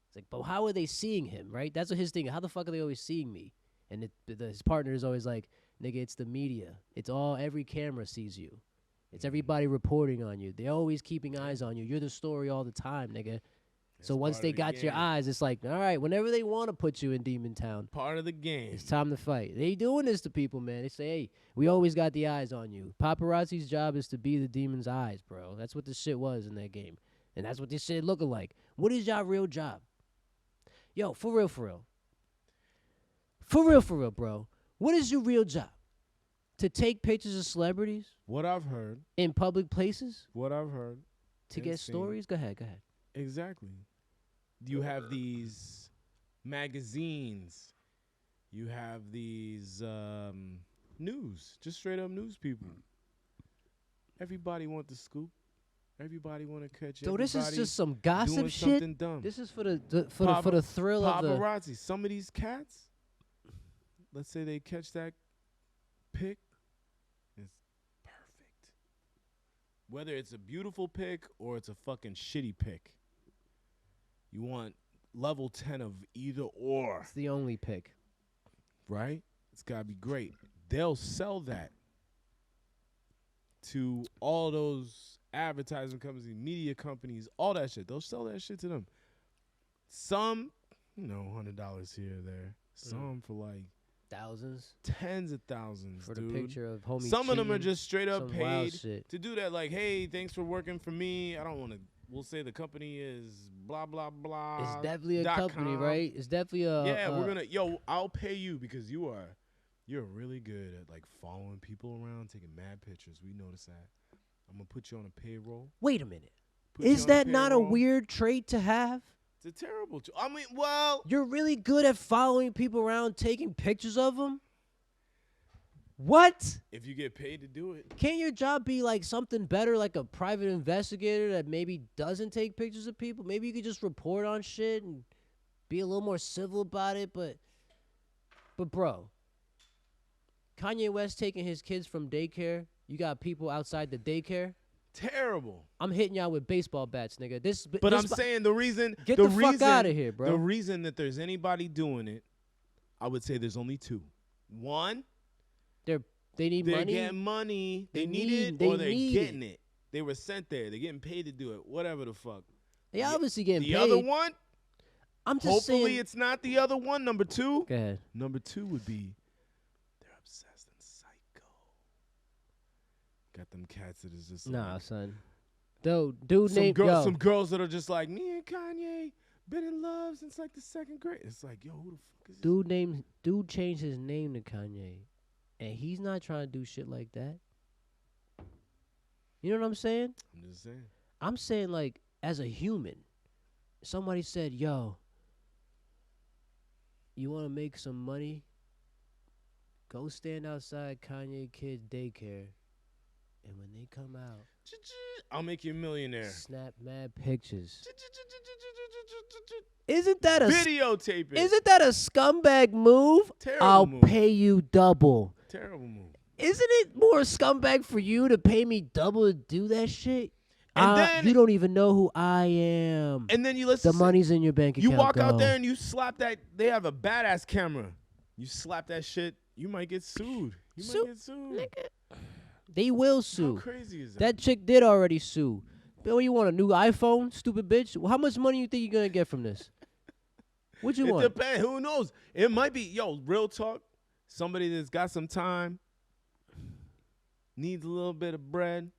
It's like, but how are they seeing him, right? That's what his thing. How the fuck are they always seeing me? And his partner is always like, nigga, it's the media. It's every camera sees you. It's everybody reporting on you. They're always keeping eyes on you. You're the story all the time, nigga. So once they got your eyes, it's like, all right, whenever they want to put you in Demon Town, part of the game. it's time to fight. They doing this to people, man. They say, hey, we always got the eyes on you. Paparazzi's job is to be the demon's eyes, bro. That's what this shit was in that game. And that's what this shit looking like. What is y'all real job? Yo, for real. For real, bro. What is your real job? To take pictures of celebrities? What I've heard. In public places? What I've heard. To get stories? Go ahead. Exactly. You have these magazines. You have these news. Just straight up news people. Everybody want the scoop. Everybody want to catch. So this is just some gossip doing shit. Something dumb. This is for the thrill of the paparazzi. Some of these cats, let's say they catch that pic, it's perfect. Whether it's a beautiful pic or it's a fucking shitty pic, you want level 10 of either or. It's the only pick. Right? It's got to be great. They'll sell that to all those advertising companies, media companies, all that shit. They'll sell that shit to them. Some, $100 here or there. Some for like thousands, tens of thousands for dude. The picture of homie. Some of them are just straight up paid shit. to do that. Like, hey, thanks for working for me. I don't want to. We'll say the company is blah blah blah. It's definitely a company, right? It's definitely a. Yeah, we're gonna. Yo, I'll pay you because you're really good at like following people around, taking mad pictures. We notice that. I'm gonna put you on a payroll. Wait a minute. Is that not a weird trait to have? It's a terrible. I mean, well, you're really good at following people around, taking pictures of them. What? If you get paid to do it. Can't your job be like something better, like a private investigator that maybe doesn't take pictures of people? Maybe you could just report on shit and be a little more civil about it. But bro, Kanye West taking his kids from daycare. You got people outside the daycare. Terrible. I'm hitting y'all with baseball bats, nigga. But I'm saying the reason. Get the fuck out of here, bro. The reason that there's anybody doing it, I would say there's only two. One, they need they're money. They're getting money. They need it, or they're getting it. They were sent there. They're getting paid to do it. Whatever the fuck. They obviously getting paid. The other one. I'm just saying. Hopefully it's not the other one. Number two. Go ahead. Number two would be they're obsessed and psycho. Got them cats that is just nah, like, son. Dude named some girls that are just like me and Kanye been in love since like the second grade. It's like, yo, who the fuck is this? Dude changed his name to Kanye, and he's not trying to do shit like that. You know what I'm saying? I'm just saying. I'm saying, like, as a human, somebody said, yo, you want to make some money? Go stand outside Kanye Kid's daycare, and when they come out, I'll make you a millionaire. Snap mad pictures. Isn't that a videotape it? Isn't that a scumbag move? Terrible I'll move. pay you double. Terrible move. Isn't it more scumbag for you to pay me double to do that shit? And then you don't even know who I am. And then you listen. The money's in your bank account. You walk out there and you slap that. They have a badass camera. You slap that shit. You might get sued. Might get sued. Nigga. They will sue. How crazy is that? That chick did already sue. Bill, you want a new iPhone, stupid bitch? How much money you think you're gonna get from this? What you want? It depends. Who knows? It might be, real talk. Somebody that's got some time, needs a little bit of bread,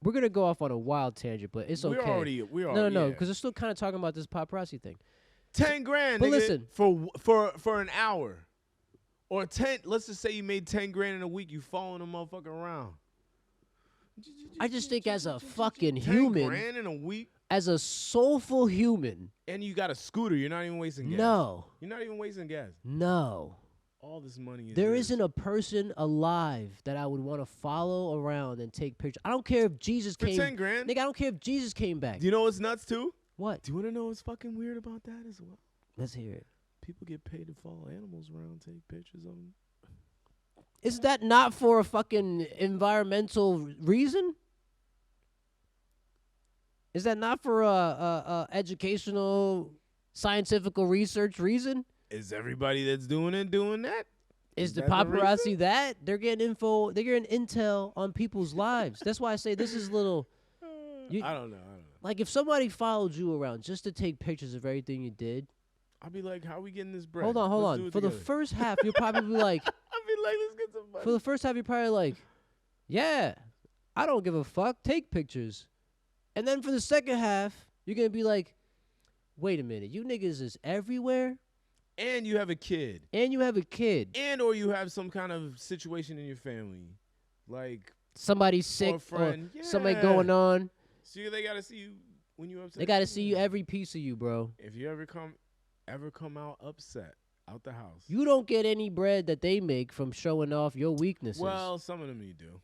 we're gonna go off on a wild tangent, but it's We're okay. already. No, Yeah. because we're still kind of talking about this paparazzi thing. 10 grand, But nigga, listen. for an hour, or 10. Let's just say you made 10 grand in a week. You following a motherfucker around. I just think as a fucking 10 human, grand in a week, as a soulful human, and you got a scooter. You're not even wasting gas. no, You're not even wasting gas. no. All this money is There yours. isn't a person alive that I would want to follow around and take pictures. I don't care if Jesus For came. 10 grand. Nigga, I don't care if Jesus came back. Do you know what's nuts too? What? Do you want to know what's fucking weird about that as well? Let's hear it. People get paid to follow animals around, take pictures of them. Is that not for a fucking environmental reason? Is that not for a educational, scientific research reason? Is everybody that's doing it doing that? Is the that the paparazzi reason? that? They're getting info, they're getting intel on people's lives. That's why I say this is little. I don't know. Like if somebody followed you around just to take pictures of everything you did. I'll be like, how we getting this bread? Hold on. Let's do it For the together. first half, you're probably like, I'll be like, let's get some money. for the first half, you're probably like, yeah, I don't give a fuck. Take pictures. And then for the second half, you're going to be like, wait a minute. You niggas is everywhere. And you have a kid. And you have a kid. And or you have some kind of situation in your family. Like Somebody's sick or a friend. or somebody Yeah. going on. So they got to see you when you're upset. They got to see you every piece of you, bro. If you ever come out upset out the house. You don't get any bread that they make from showing off your weaknesses. Well, some of them you do.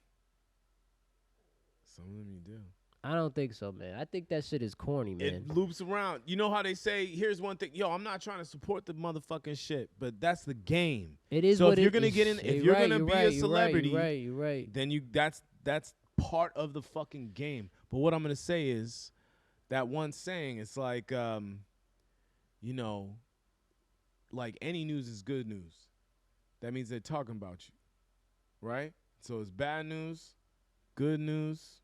Some of them you do. I don't think so, man. I think that shit is corny, man. It loops around. You know how they say, here's one thing. Yo, I'm not trying to support the motherfucking shit, but that's the game. It is so what if you're it gonna is. get in, if you're gonna be a celebrity, you're right. then that's part of the fucking game. But what I'm gonna say is that one saying, it's like, you know, like any news is good news. That means they're talking about you, right? So it's bad news, good news.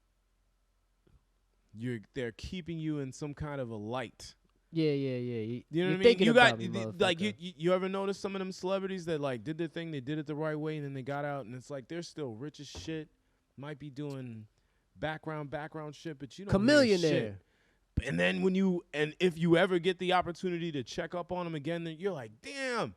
They're keeping you in some kind of a light. Yeah. You know what I mean? Thinking You about got me, like motherfucker. you ever notice some of them celebrities that like did their thing, they did it the right way, and then they got out, and it's like they're still rich as shit, might be doing background shit, but you don't hear shit. Chameleonaire. And then if you ever get the opportunity to check up on them again, then you're like, damn,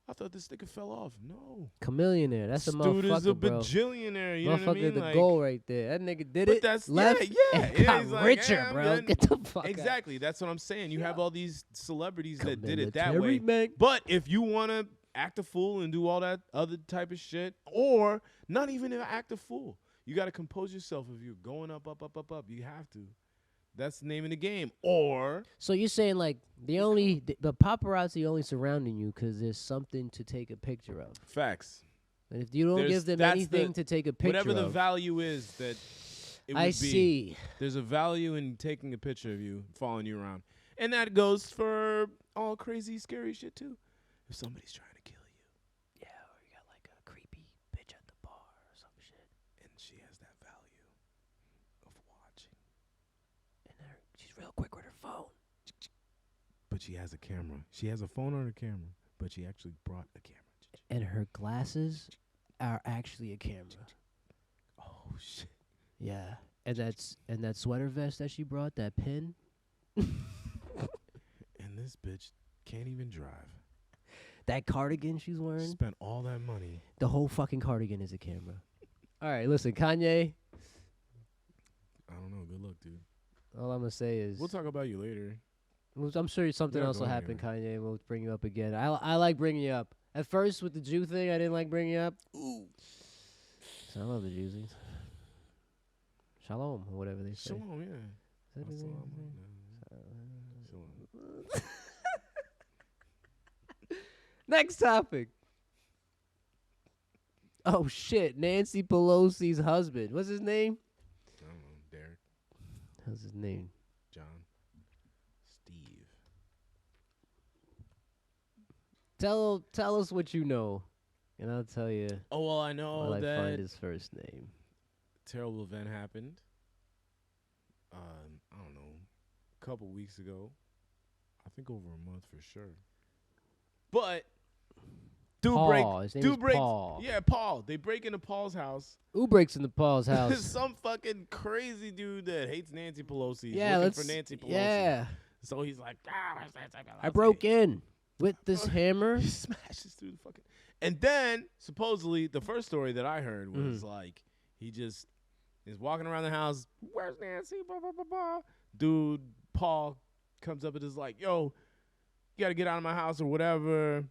I thought this nigga fell off. No. Chameleonaire. That's a Dude is a motherfucker, bro. bajillionaire. You know what I Motherfucker, mean? the Like, goal right there. That nigga did but it. that's left, yeah. and got he's like, richer, yeah, I'm bro. done. Get the fuck out. Exactly. That's what I'm saying. You have all these celebrities that did it that Military way. man. But if you want to act a fool and do all that other type of shit, or not even act a fool, you got to compose yourself. If you're going up, you have to. That's the name of the game. Or So you're saying like the paparazzi only surrounding you because there's something to take a picture of. facts. And if you don't give them that's anything to take a picture whatever the of, value is that it would I be. see. There's a value in taking a picture of you, following you around. And that goes for all crazy, scary shit, too. If somebody's trying to kill you. Yeah, or you got like a creepy bitch at the bar or some shit. And she has that value of watching. And she's real quick with her phone. But she has a camera. She has a phone on her camera, but she actually brought a camera. And her glasses are actually a camera. Oh, shit. Yeah. And that sweater vest that she brought, that pin. And this bitch can't even drive. That cardigan she's wearing. Spent all that money. The whole fucking cardigan is a camera. All right, listen, Kanye. I don't know. Good luck, dude. All I'm gonna say is We'll talk about you later. I'm sure something We're not else will going happen, Kanye. We'll bring you up again. I like bringing you up. At first, with the Jew thing, I didn't like bringing you up. Ooh. So I love the Jewsies. Shalom, or whatever they say. Shalom, yeah. Is that his name? Shalom. Next topic. Oh shit, Nancy Pelosi's husband. What's his name? I don't know. Derek, What's his name? John, Steve. Tell us what you know, and I'll tell you. Oh, well, I know While I that find his first name. terrible event happened. I don't know, a couple weeks ago. I think over a month for sure. But Paul. His name is breaks. Paul. Yeah, Paul. They break into Paul's house. Who breaks into Paul's house? Some fucking crazy dude that hates Nancy Pelosi. He's Yeah, looking for Nancy Pelosi. Yeah. So he's like, where's Nancy Pelosi? I broke in with this hammer. He smashes through the fucking. And then supposedly the first story that I heard was like he just is walking around the house. Where's Nancy? Blah, blah, blah, blah. Dude, Paul comes up and is like, yo, you got to get out of my house or whatever.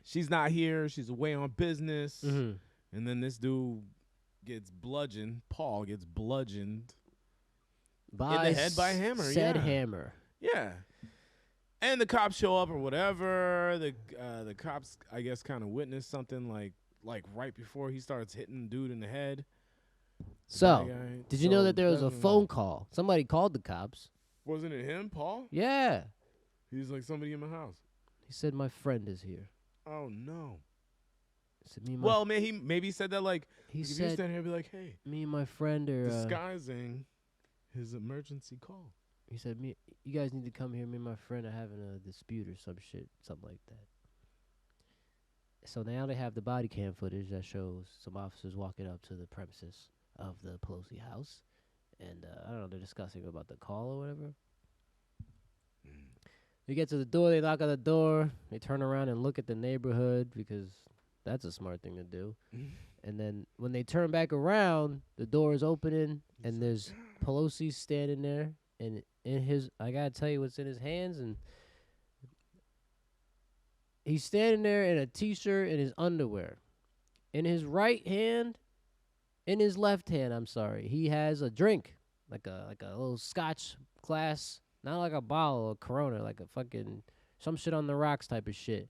She's not here. She's away on business. Mm-hmm. And then this dude gets bludgeoned. Paul gets bludgeoned By in the head by a hammer. Said hammer. Yeah. And the cops show up or whatever. The cops, I guess, kind of witness something like right before he starts hitting the dude in the head. So, did you know that there was a phone call? Somebody called the cops. Wasn't it him, Paul? Yeah. He was like, somebody in my house. He said, my friend is here. Oh, no. Said, me and well, man, he maybe said that like, he if said, you stand here, be like, hey. Me and my friend are disguising his emergency call. He said, you guys need to come here. Me and my friend are having a dispute or some shit, something like that. So now they have the body cam footage that shows some officers walking up to the premises of the Pelosi house. And, I don't know, they're discussing about the call or whatever. They get to the door, they knock on the door, they turn around and look at the neighborhood because that's a smart thing to do. And then when they turn back around, the door is opening and there's Pelosi standing there. And in his, I gotta tell you what's in his hands. And he's standing there in a t-shirt and his underwear. In his right hand, in his left hand, I'm sorry, he has a drink, like a little scotch glass. Not like a bottle of Corona, like a fucking some shit on the rocks type of shit.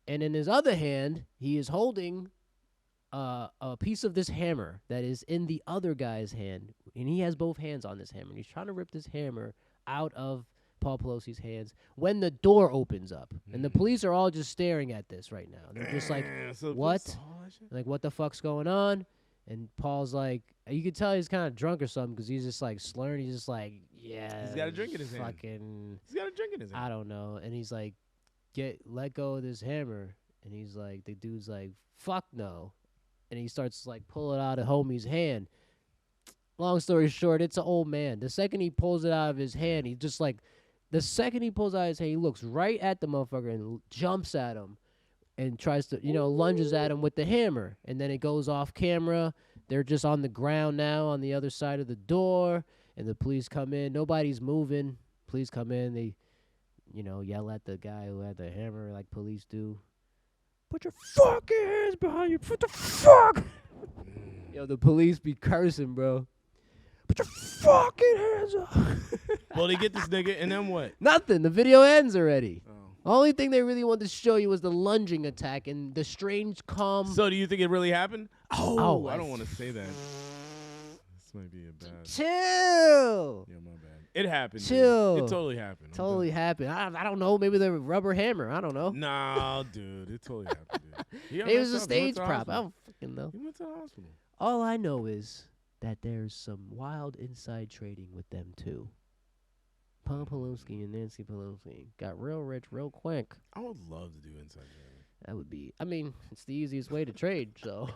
And in his other hand, he is holding a piece of this hammer that is in the other guy's hand. And he has both hands on this hammer. And he's trying to rip this hammer out of Paul Pelosi's hands when the door opens up. And the police are all just staring at this right now. They're just like, so what? Like, what the fuck's going on? And Paul's like, you could tell he's kind of drunk or something because he's just like slurring. He's just like, yeah. He's got a drink in his hand. He's got a drink in his hand. I don't know. And he's like, let go of this hammer. And he's like, the dude's like, fuck no. And he starts like pulling out of homie's hand. Long story short, it's an old man. The second he pulls it out of his hand, he just like, the second he pulls out his hand, he looks right at the motherfucker and jumps at him. And tries to, lunges at him with the hammer. And then it goes off camera. They're just on the ground now on the other side of the door. And the police come in. Nobody's moving. Police come in. They, yell at the guy who had the hammer like police do. Put your fucking hands behind you. What the fuck? Yo, the police be cursing, bro. Put your fucking hands up. Well, they get this nigga, and then what? Nothing. The video ends already. Oh. The only thing they really wanted to show you was the lunging attack and the strange calm. So do you think it really happened? Oh, I don't want to say that. This might be a bad. Chill. Yeah, my bad. It happened. Chill. Dude. It totally happened. Totally happened. I don't know. Maybe the rubber hammer. I don't know. Nah, dude. It totally happened, dude. It was a stage prop. I don't fucking know. He went to the hospital. All I know is that there's some wild inside trading with them, too. Paul Pelosi and Nancy Pelosi got real rich real quick. I would love to do inside trading. That would be, it's the easiest way to trade, so.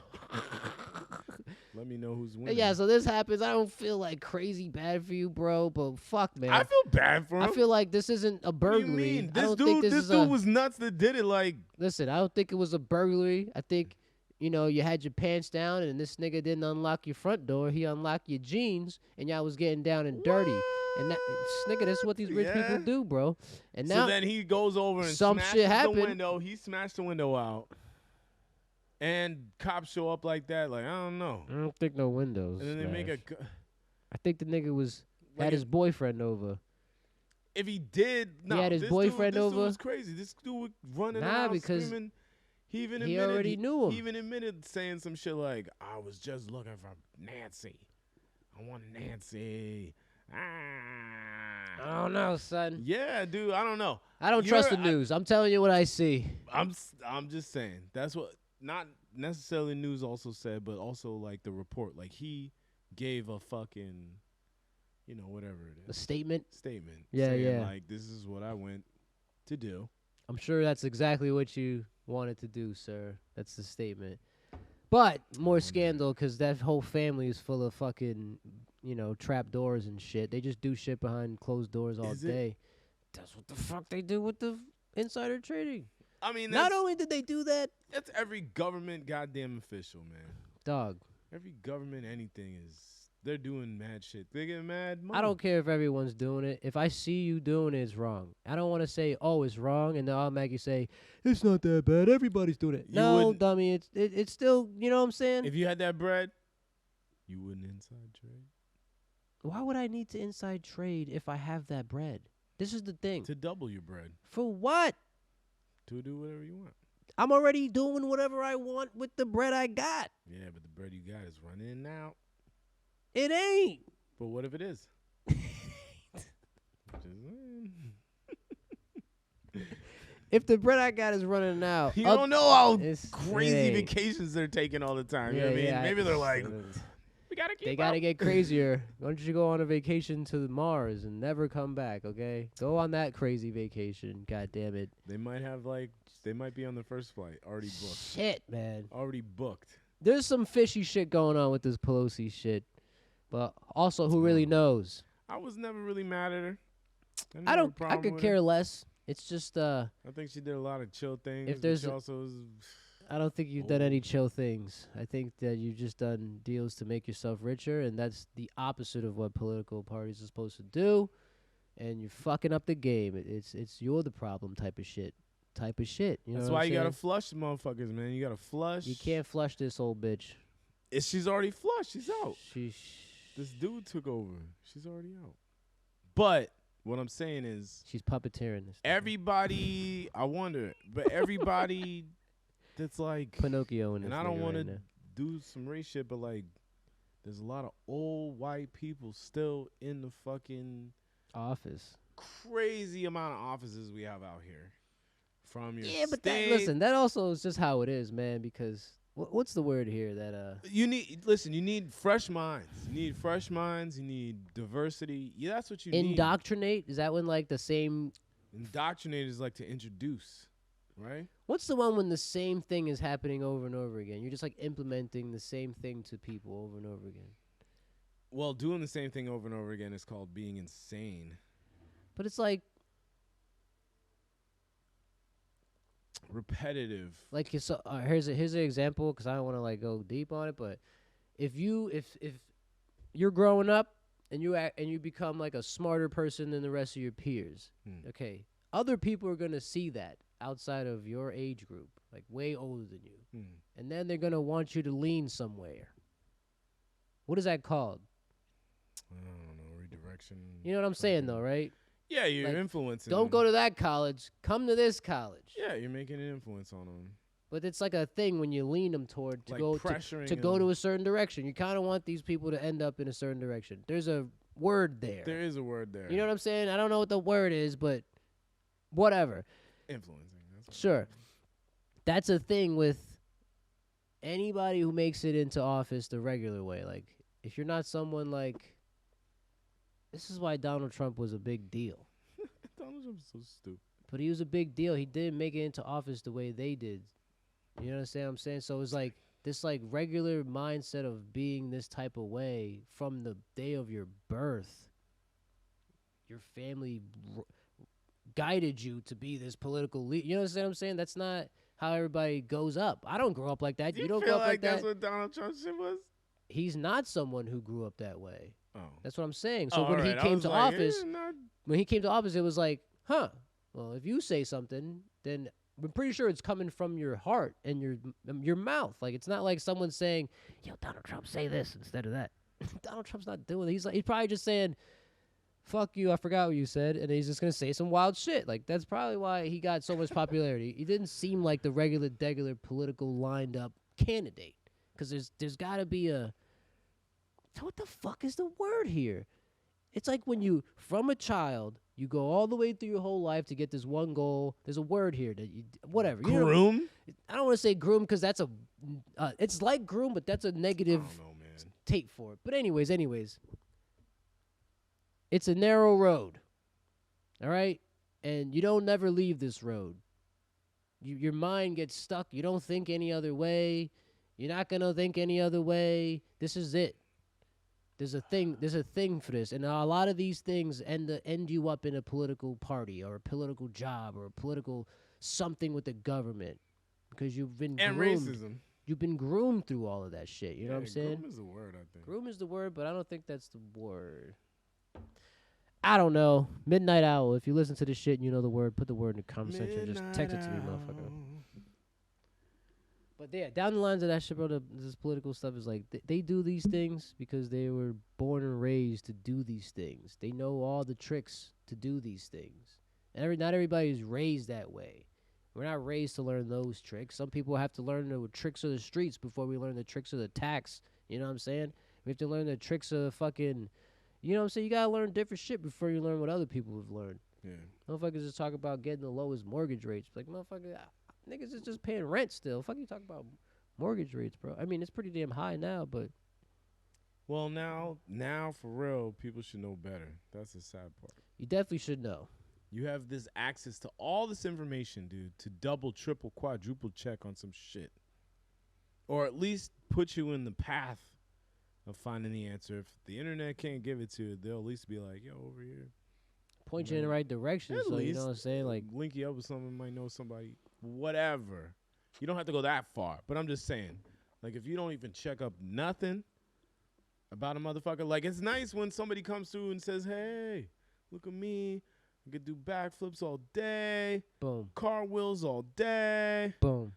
Let me know who's winning. Yeah, so this happens. I don't feel like crazy bad for you, bro, but fuck, man. I feel bad for him. I feel like this isn't a burglary. What do you mean? This dude was nuts that did it, like. Listen, I don't think it was a burglary. I think, you had your pants down and this nigga didn't unlock your front door. He unlocked your jeans and y'all was getting down and dirty. And nigga, that's what these rich people do, bro. And now, so then he goes over and some smashes shit happened. the window. He smashed the window out. And cops show up like that. Like, I don't know. I don't think no windows. And then they make I think the nigga had his boyfriend over. If he did, no. He had his boyfriend over. This dude was crazy. This dude was running around because screaming. He already knew him. He even admitted saying some shit like, I was just looking for Nancy. I want Nancy. I don't know, son. Yeah, dude, I don't know. I don't trust the news. I'm telling you what I see. I'm just saying. That's what, not necessarily news also said, but also like the report. Like he gave a fucking, whatever it is. A statement? Statement. Yeah, saying, yeah. Like, this is what I went to do. I'm sure that's exactly what you wanted to do, sir. That's the statement. But more scandal because that whole family is full of fucking, trap doors and shit. They just do shit behind closed doors all day. That's what the fuck they do with the insider trading. I mean, not only did they do that, that's every government goddamn official, man. Dog. Every government, anything they're doing mad shit. They get mad money. I don't care if everyone's doing it. If I see you doing it, it's wrong. I don't want to say, oh, it's wrong, and then automatically say, it's not that bad. Everybody's doing it. No, dummy. It's still, you know what I'm saying? If you had that bread, you wouldn't inside trade. Why would I need to inside trade if I have that bread? This is the thing. To double your bread. For what? To do whatever you want. I'm already doing whatever I want with the bread I got. Yeah, but the bread you got is running in and out. It ain't. But what if it is? If the bread I got is running out, you don't know how crazy vacations they're taking all the time. You know what I mean? Maybe they're like, they gotta get crazier. Why don't you go on a vacation to Mars and never come back? Okay, go on that crazy vacation. God damn it. They might have they might be on the first flight already booked. Shit, man. Already booked. There's some fishy shit going on with this Pelosi shit. But also, who really knows? I was never really mad at her. I could care less. It's just I think she did a lot of chill things. If there's I don't think you've done any chill things. I think that you've just done deals to make yourself richer, and that's the opposite of what political parties are supposed to do. And you're fucking up the game. It's you're the problem type of shit. You know that's why you gotta flush the motherfuckers, man. You gotta flush. You can't flush this old bitch. She's already flushed. She's out. This dude took over. She's already out. But what I'm saying is, she's puppeteering this. Everybody, I wonder, but everybody that's like Pinocchio in this. And I don't want to do some race shit, but like, there's a lot of old white people still in the fucking office. Crazy amount of offices we have out here. From your but that also is just how it is, man. Because what's the word here that you need fresh minds. You need fresh minds. You need diversity. Yeah, that's what you need. Indoctrinate? Is that when like the same? Indoctrinate is like to introduce, right? What's the one when the same thing is happening over and over again? You're just like implementing the same thing to people over and over again. Well, doing the same thing over and over again is called being insane. But it's like repetitive. Like so, here's an example because I don't want to like go deep on it, but if you're growing up and you become like a smarter person than the rest of your peers, okay, other people are gonna see that outside of your age group, like way older than you, and then they're gonna want you to lean somewhere. What is that called? I don't know, redirection. You know what I'm saying though, right? Yeah, you're influencing. Don't go to that college. Come to this college. Yeah, you're making an influence on them. But it's like a thing when you lean them toward to go to a certain direction. You kind of want these people to end up in a certain direction. There's a word there. There is a word there. You know what I'm saying? I don't know what the word is, but whatever. Influencing. Sure. That's a thing with anybody who makes it into office the regular way. Like, if you're not someone like... This is why Donald Trump was a big deal. Donald Trump's so stupid. But he was a big deal. He didn't make it into office the way they did. You understand what I'm saying? So it's like this like regular mindset of being this type of way from the day of your birth. Your family guided you to be this political leader. You know what I'm saying? That's not how everybody goes up. I don't grow up like that. You don't grow up like that. That's what Donald Trump's shit was? He's not someone who grew up that way. Oh. That's what I'm saying. So when he came to office, it was like, huh, well, if you say something, then I'm pretty sure it's coming from your heart and your mouth. Like, it's not like someone saying, yo, Donald Trump, say this instead of that. Donald Trump's not doing it. He's probably just saying, fuck you, I forgot what you said, and he's just going to say some wild shit. Like, that's probably why he got so much popularity. He didn't seem like the regular political lined up candidate. Because there's got to be a... What the fuck is the word here? It's like when you, from a child, you go all the way through your whole life to get this one goal. There's a word here that you, whatever. Groom? I don't want to say groom because that's it's like groom, but that's a negative tape for it. But anyways, it's a narrow road. All right? And you don't never leave this road. your mind gets stuck. You don't think any other way. You're not gonna think any other way. This is it. There's a thing. There's a thing for this, and a lot of these things end you up in a political party or a political job or a political something with the government because you've been And groomed. racism. You've been groomed through all of that shit. You know what I'm saying? Groom is the word, I think. Groom is the word, but I don't think that's the word. I don't know. Midnight Owl. If you listen to this shit and you know the word, put the word in the comment section. Just text it to me, motherfucker. But yeah, down the lines of that shit, bro, this political stuff is like, they do these things because they were born and raised to do these things. They know all the tricks to do these things. And not everybody is raised that way. We're not raised to learn those tricks. Some people have to learn the tricks of the streets before we learn the tricks of the tax. You know what I'm saying? We have to learn the tricks of fucking, you know what I'm saying? You gotta learn different shit before you learn what other people have learned. Yeah. Motherfuckers just talk about getting the lowest mortgage rates. Like, motherfucker, niggas is just paying rent still. Fuck you talk about mortgage rates, bro. I mean, it's pretty damn high now, but. Well, now for real, people should know better. That's the sad part. You definitely should know. You have this access to all this information, dude, to double, triple, quadruple check on some shit. Or at least put you in the path of finding the answer. If the internet can't give it to you, they'll at least be like, yo, over here. Point you in the right direction, At so least, you know what I'm saying? Like, link you up with someone, might know somebody, whatever. You don't have to go that far. But I'm just saying, like, if you don't even check up nothing about a motherfucker, like, it's nice when somebody comes through and says, hey, look at me. I could do backflips all day. boom. Car wheels all day. Boom.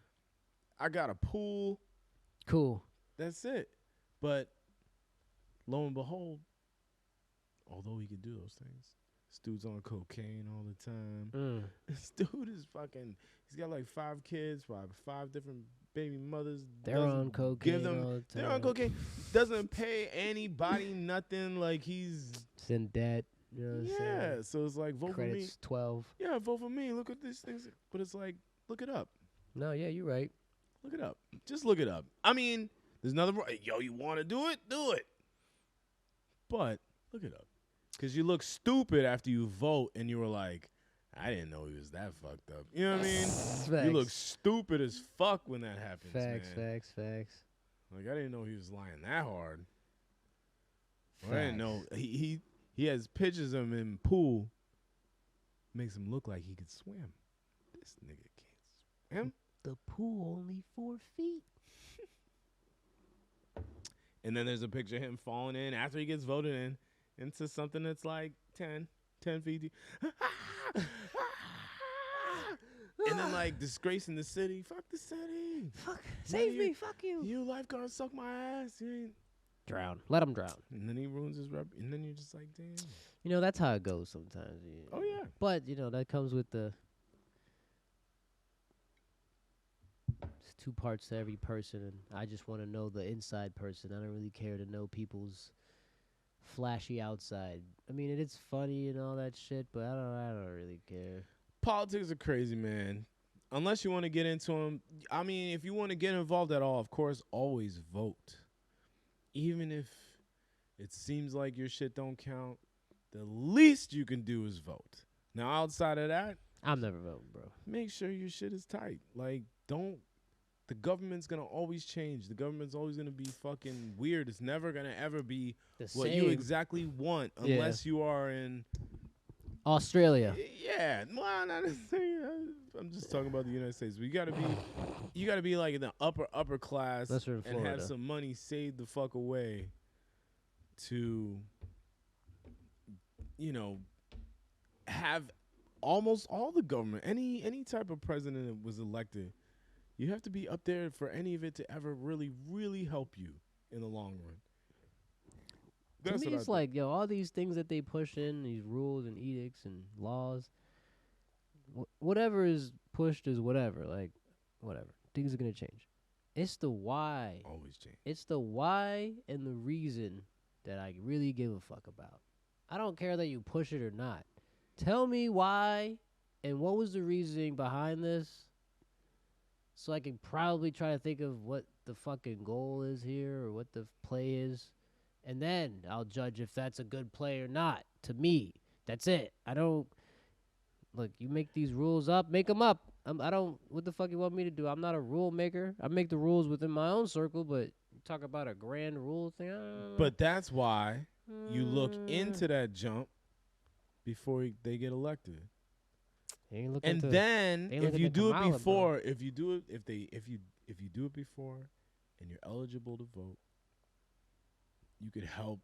I got a pool. Cool. That's it. But lo and behold, although he could do those things, this dude's on cocaine all the time. This dude is fucking, he's got like 5 kids, 5 different baby mothers. They're on cocaine all the time. They're on cocaine. Doesn't pay anybody nothing. Like, he's in debt. You know what I'm saying? So it's like, vote for me. Credits 12. Yeah, vote for me. Look at these things. But it's like, look it up. No, yeah, you're right. Look it up. Just look it up. I mean, there's nothing wrong. Yo, you want to do it? Do it. But look it up. Because you look stupid after you vote and you were like, I didn't know he was that fucked up. You know what I mean? Facts. You look stupid as fuck when that happens, Facts. Like, I didn't know he was lying that hard. Facts. I didn't know. He has pictures of him in pool. Makes him look like he could swim. This nigga can't swim. The pool only 4 feet. And then there's a picture of him falling in after he gets voted in into something that's like 10 feet deep. And then, like, disgracing the city. Fuck the city. Fuck. Save me. Fuck you. You lifeguards suck my ass. You ain't. Drown. Let him drown. And then he ruins his rep. And then you're just like, damn. You know, that's how it goes sometimes. Oh, yeah. But, you know, that comes with the... It's 2 parts to every person, and I just want to know the inside person. I don't really care to know people's flashy outside. I mean, it is funny and all that shit, but I don't really care. Politics are crazy, man. Unless you want to get into them. I mean, if you want to get involved at all, of course, always vote. Even if it seems like your shit don't count, the least you can do is vote. Now, outside of that, I'm never voting, bro. make sure your shit is tight. Like, don't. The government's going to always change. The government's always going to be fucking weird. It's never going to ever be what you exactly want unless you are in Australia. Yeah. Well, not necessarily. I'm just talking about the United States. But you gotta be like in the upper class and have some money saved the fuck away to, you know, have almost all the government, any type of president that was elected, you have to be up there for any of it to ever really, really help you in the long run. To me, it's like, yo, all these things that they push in, these rules and edicts and laws, whatever is pushed is whatever. Like, whatever. Things are going to change. It's the why. Always change. It's the why and the reason that I really give a fuck about. I don't care that you push it or not. Tell me why and what was the reasoning behind this, so I can probably try to think of what the fucking goal is here or what the play is. And then I'll judge if that's a good play or not. To me, that's it. I don't look, you make these rules up, make them up. I don't. What the fuck you want me to do? I'm not a rule maker. I make the rules within my own circle, but you talk about a grand rule thing. I don't know. But that's why you look into that jump before they get elected. And then if you do it before, if you do it before, and you're eligible to vote, you could help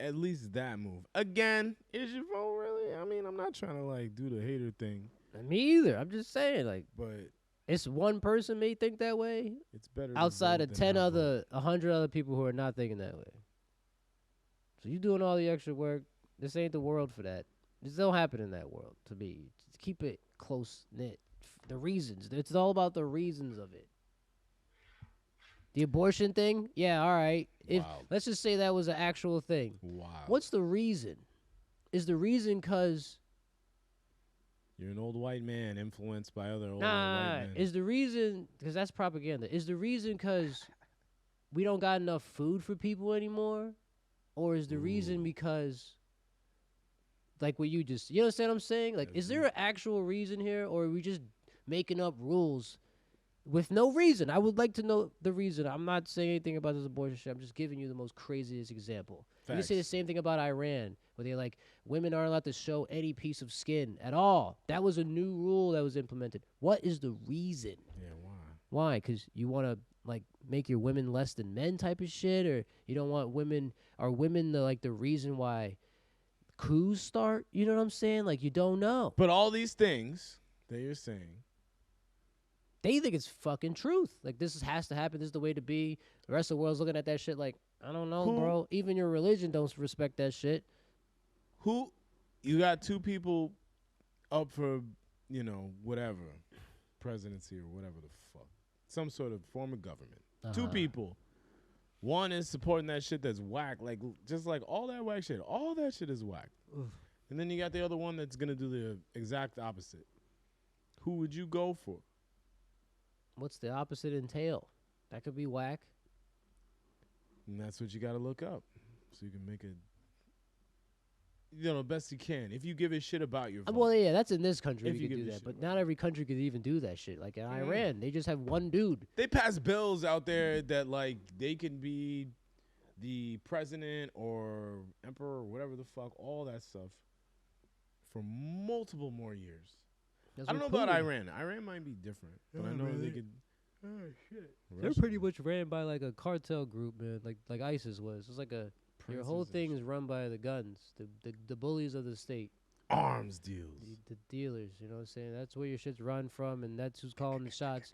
at least that move. Again, is your vote really? I mean, I'm not trying to like do the hater thing. Me either. I'm just saying, like, but it's one person may think that way. It's better outside of 100 other people who are not thinking that way. So you doing all the extra work. This ain't the world for that. This don't happen in that world to me. Just keep it close knit. The reasons. It's all about the reasons of it. The abortion thing, yeah, all right. If let's just say that was an actual thing. Wow. What's the reason? Is the reason because you're an old white man influenced by other old white men? Is the reason because that's propaganda? Is the reason because we don't got enough food for people anymore, or is the reason because like what you just you understand what I'm saying? Like, is there an actual reason here, or are we just making up rules? With no reason. I would like to know the reason. I'm not saying anything about this abortion shit. I'm just giving you the most craziest example. You can say the same thing about Iran, where they're like, women aren't allowed to show any piece of skin at all. That was a new rule that was implemented. What is the reason? Yeah, why? Why? Because you want to, like, make your women less than men type of shit? Or you don't want women... Are women, the reason why coups start? You know what I'm saying? Like, you don't know. But all these things that you're saying... They think it's fucking truth. Like, this has to happen. This is the way to be. The rest of the world's looking at that shit like, I don't know, bro. Even your religion don't respect that shit. You got two people up for, whatever, presidency or whatever the fuck. Some sort of form of government. Two people. One is supporting that shit that's whack. Like, just like all that whack shit. All that shit is whack. Oof. And then you got the other one that's going to do the exact opposite. Who would you go for? What's the opposite entail? That could be whack. And that's what you got to look up. So you can make it, best you can. If you give a shit about your vote. Well, yeah, that's in this country. We could do that. But not every country could even do that shit. Like in Iran, they just have one dude. They pass bills out there that, like, they can be the president or emperor or whatever the fuck, all that stuff, for multiple more years. I don't know about Iran. Iran might be different, but I know they could. Oh shit! They're pretty much ran by like a cartel group, man. Like ISIS was. It's like your whole thing is run by the guns, the bullies of the state. Arms deals. The dealers. You know what I'm saying? That's where your shit's run from, and that's who's calling the shots.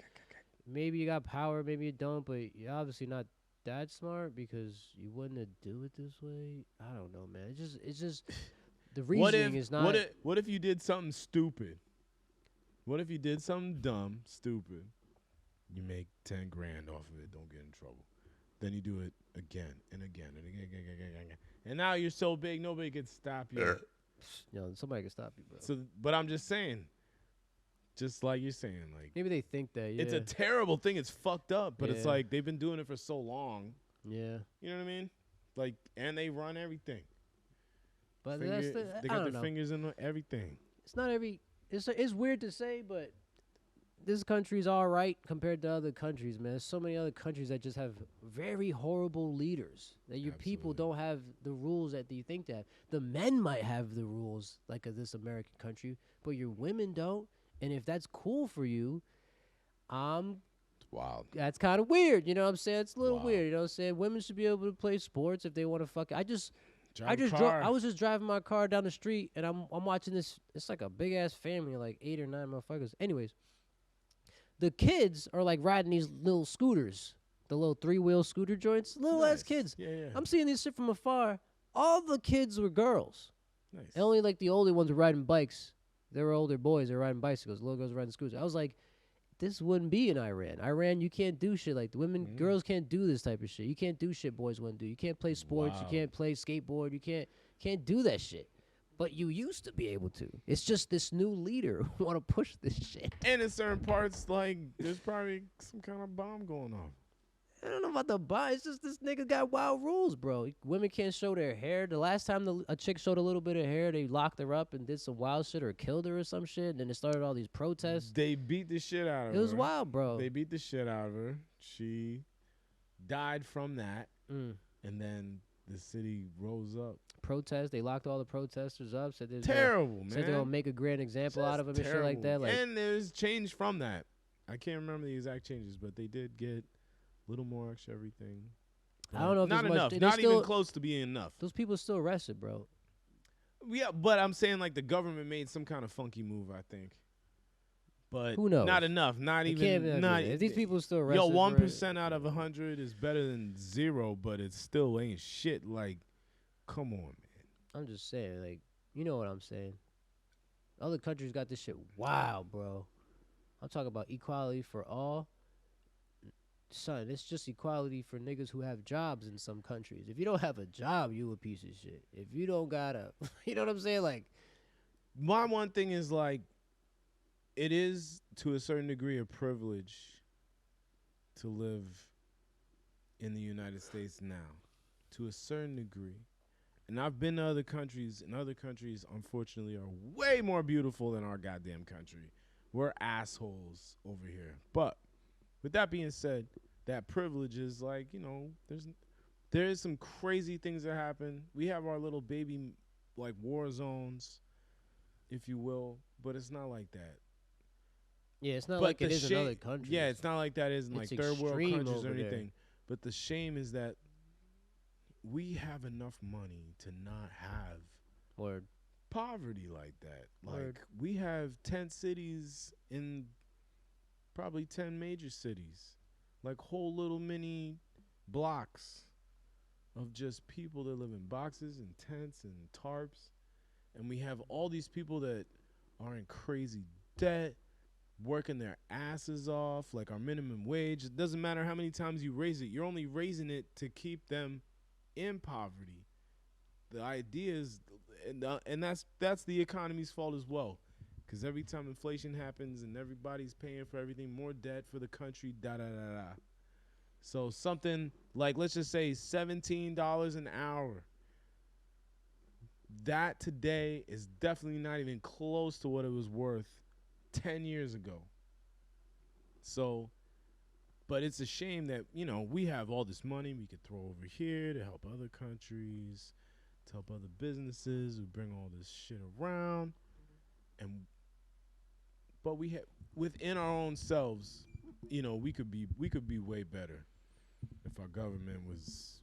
Maybe you got power, maybe you don't, but you're obviously not that smart because you wouldn't do it this way. I don't know, man. It's just the reasoning is not. What if you did something stupid? What if you did something dumb, stupid? You make 10 grand off of it. Don't get in trouble. Then you do it again and again and again. And now you're so big, nobody can stop you. Somebody can stop you, bro. So, but I'm just saying, just like you're saying, like maybe they think that. Yeah. It's a terrible thing. It's fucked up, but it's like they've been doing it for so long. Yeah. You know what I mean? Like, and they run everything. But they got their fingers in everything. It's not every. It's weird to say, but this country's all right compared to other countries, man. There's so many other countries that just have very horrible leaders. That your people don't have the rules that you think they have. The men might have the rules like this American country, but your women don't. And if that's cool for you, wow, that's kind of weird. You know what I'm saying? It's a little weird. You know what I'm saying? Women should be able to play sports if they want to fuck. I was just driving my car down the street, and I'm watching this. It's like a big ass family, like 8 or 9 motherfuckers. Anyways, the kids are like riding these little scooters, the little 3-wheel scooter joints, little ass kids. Yeah. I'm seeing this shit from afar. All the kids were girls. Nice. And only like the older ones were riding bikes. They were older boys. They were riding bicycles. Little girls were riding scooters. I was like, this wouldn't be in Iran. Iran, you can't do shit like the girls can't do this type of shit. You can't do shit boys wouldn't do. You can't play sports. You can't play skateboard. You can't do that shit. But you used to be able to. It's just this new leader who want to push this shit. And in certain parts, like, there's probably some kind of bomb going on. I don't know about the buy. It's just this nigga got wild rules, bro. Women can't show their hair. The last time a chick showed a little bit of hair, they locked her up and did some wild shit or killed her or some shit. And then it started all these protests. They beat the shit out of her. It was wild, bro. They beat the shit out of her. She died from that. And then the city rose up. Protest. They locked all the protesters up. Said terrible, man. Said they're going to make a grand example out of them and shit like that. Like, and there's change from that. I can't remember the exact changes, but they did get a little more extra everything. I don't know if not enough. Much. Not even close to being enough. Those people still arrested, bro. Yeah, but I'm saying like the government made some kind of funky move, I think. But who knows? Not enough. Not even. Not if these people still arrested. 1% out of 100 is better than 0, but it still ain't shit. Like, come on, man. I'm just saying, like, you know what I'm saying. Other countries got this shit wild, bro. I'm talking about equality for all. Son, it's just equality for niggas who have jobs in some countries. If you don't have a job, you a piece of shit. If you don't got a, you know what I'm saying? Like, my one thing is like, it is to a certain degree a privilege to live in the United States now, to a certain degree. And I've been to other countries, and other countries, unfortunately, are way more beautiful than our goddamn country. We're assholes over here. But with that being said, that privilege is like, you know, there is some crazy things that happen. We have our little baby, like, war zones, if you will, but it's not like that. Yeah, it's not like it is in other countries. Yeah, it's not like that is in like third world countries or anything. There. But the shame is that we have enough money to not have poverty like that. Like, we have 10 cities in probably 10 major cities. Like whole little mini blocks of just people that live in boxes and tents and tarps. And we have all these people that are in crazy debt, working their asses off, like our minimum wage. It doesn't matter how many times you raise it. You're only raising it to keep them in poverty. The idea is, and that's the economy's fault as well. Because every time inflation happens and everybody's paying for everything, more debt for the country, da-da-da-da. So something like, let's just say $17 an hour. That today is definitely not even close to what it was worth 10 years ago. So, but it's a shame that, you know, we have all this money we could throw over here to help other countries, to help other businesses who bring all this shit around. But we have within our own selves, you know, we could be way better if our government was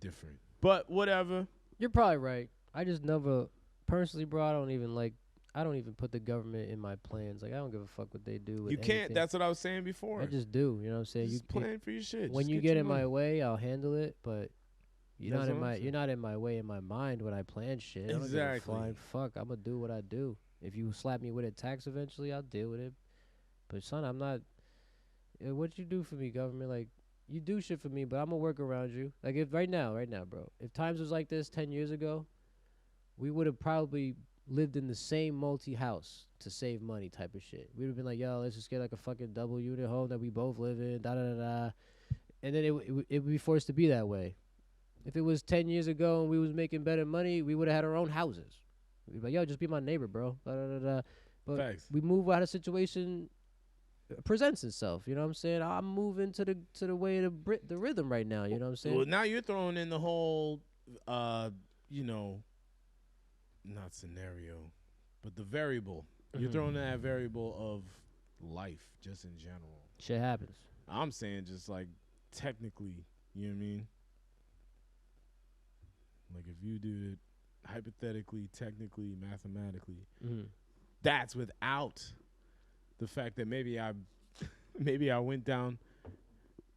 different. But whatever. You're probably right. I just never personally, bro. I don't even put the government in my plans. Like, I don't give a fuck what they do. You can't. Anything. That's what I was saying before. I just do. You know what I'm saying? Just plan for your shit. When just you get in my way, I'll handle it. But you're not in my way in my mind when I plan shit. Exactly. I don't give a flying fuck. I'm gonna do what I do. If you slap me with a tax eventually, I'll deal with it. But son, I'm not. What you do for me, government? Like, you do shit for me, but I'm gonna work around you. Like, if right now, bro. If times was like this 10 years ago, we would have probably lived in the same multi-house to save money type of shit. We would have been like, yo, let's just get like a fucking double unit home that we both live in, da-da-da-da. And then it would be forced to be that way. If it was 10 years ago and we was making better money, we would have had our own houses. We'd be like, yo, just be my neighbor, bro. Da-da-da-da. But Facts. we move out of situation presents itself. You know what I'm saying? I'm moving to the way of the rhythm right now. You know what I'm saying? Well, now you're throwing in the whole, you know, not scenario, but the variable. You're throwing in that variable of life just in general. Shit happens. I'm saying just like technically, you know what I mean? Like if you do it hypothetically, technically, mathematically, that's without the fact that maybe I went down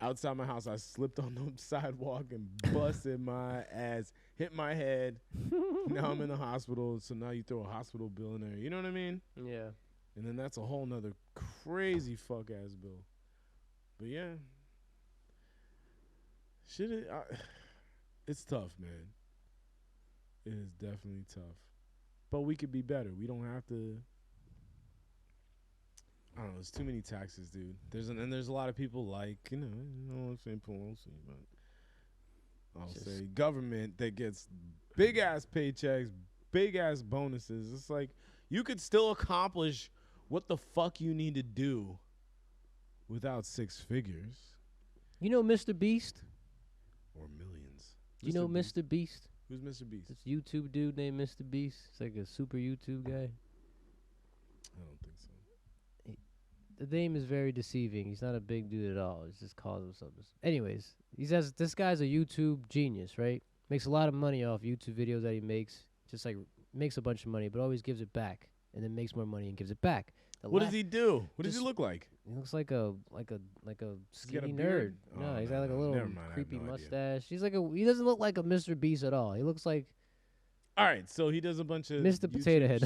outside my house, I slipped on the sidewalk and busted my ass, hit my head. Now I'm in the hospital, so now you throw a hospital bill in there. You know what I mean? Yeah. And then that's a whole nother crazy fuck ass bill. But yeah, it's tough, man. It is definitely tough. But we could be better. We don't have to I don't know. There's too many taxes, dude. There's a lot of people like I'm saying Pelosi, but I'll say government that gets big ass paychecks, big ass bonuses. It's like you could still accomplish what the fuck you need to do without six figures. You know Mr. Beast? Or millions. You know Mr. Beast? Who's Mr. Beast? This YouTube dude named Mr. Beast. It's like a super YouTube guy. I don't think so. The name is very deceiving. He's not a big dude at all. He just calls himself. Anyways, he says this guy's a YouTube genius, right? Makes a lot of money off YouTube videos that he makes. Just like makes a bunch of money, but always gives it back, and then makes more money and gives it back. What does he do? What does he look like? He looks like a skinny nerd. No, he's got like a little creepy mustache. He's like he doesn't look like a Mr. Beast at all. He looks like. All right, so he does a bunch of Mr. Potato Head.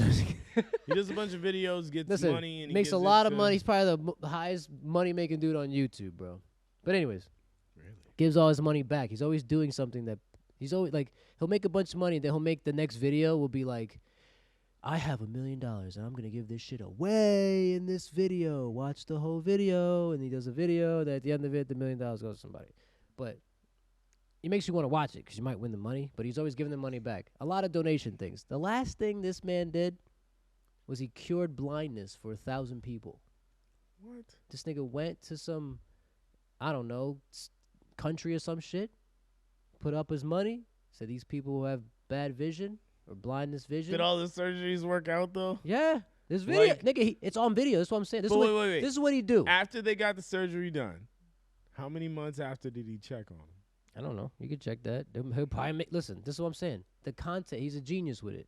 He does a bunch of videos, gets money, and he makes a lot of money. He's probably the highest money making dude on YouTube, bro. But anyways, gives all his money back. He's always doing something that he's always like. He'll make a bunch of money, and then he'll make the next video will be like, I have $1 million, and I'm gonna give this shit away in this video. Watch the whole video, and he does a video that at the end of it, the $1 million goes to somebody. But it makes you want to watch it because you might win the money, but he's always giving the money back. A lot of donation things. The last thing this man did was he cured blindness for 1,000 people. What? This nigga went to some, I don't know, country or some shit, put up his money, said these people who have bad vision or blindness vision. Did all the surgeries work out, though? Yeah. This video, nigga, it's on video. That's what I'm saying. Wait. This is what he do. After they got the surgery done, how many months after did he check on him? I don't know. You could check that. He'll probably make. Listen, this is what I'm saying. The content, he's a genius with it.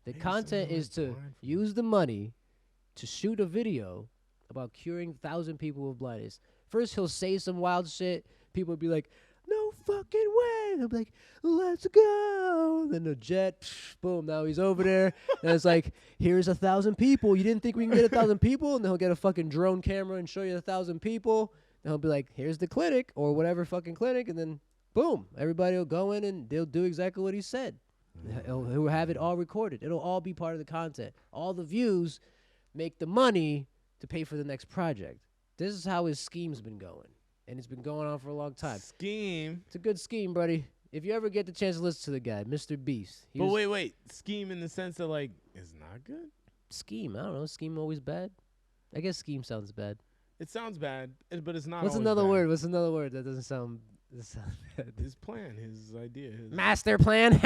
The content is to use the money to shoot a video about curing 1,000 people with blindness. First, he'll say some wild shit. People will be like, no fucking way. He'll be like, let's go. Then the jet, boom, now he's over there. And it's like, here's 1,000 people. You didn't think we can get 1,000 people? And then he'll get a fucking drone camera and show you 1,000 people. And he'll be like, here's the clinic or whatever fucking clinic. And then, boom, everybody will go in and they'll do exactly what he said. He'll have it all recorded. It'll all be part of the content. All the views make the money to pay for the next project. This is how his scheme's been going. And it's been going on for a long time. Scheme? It's a good scheme, buddy. If you ever get the chance to listen to the guy, Mr. Beast. But wait. Scheme in the sense of, like, it's not good? Scheme. I don't know. Scheme always bad? I guess scheme sounds bad. It sounds bad, but it's not What's always another bad. word? What's another word that doesn't sound bad? His plan, his idea. Master plan?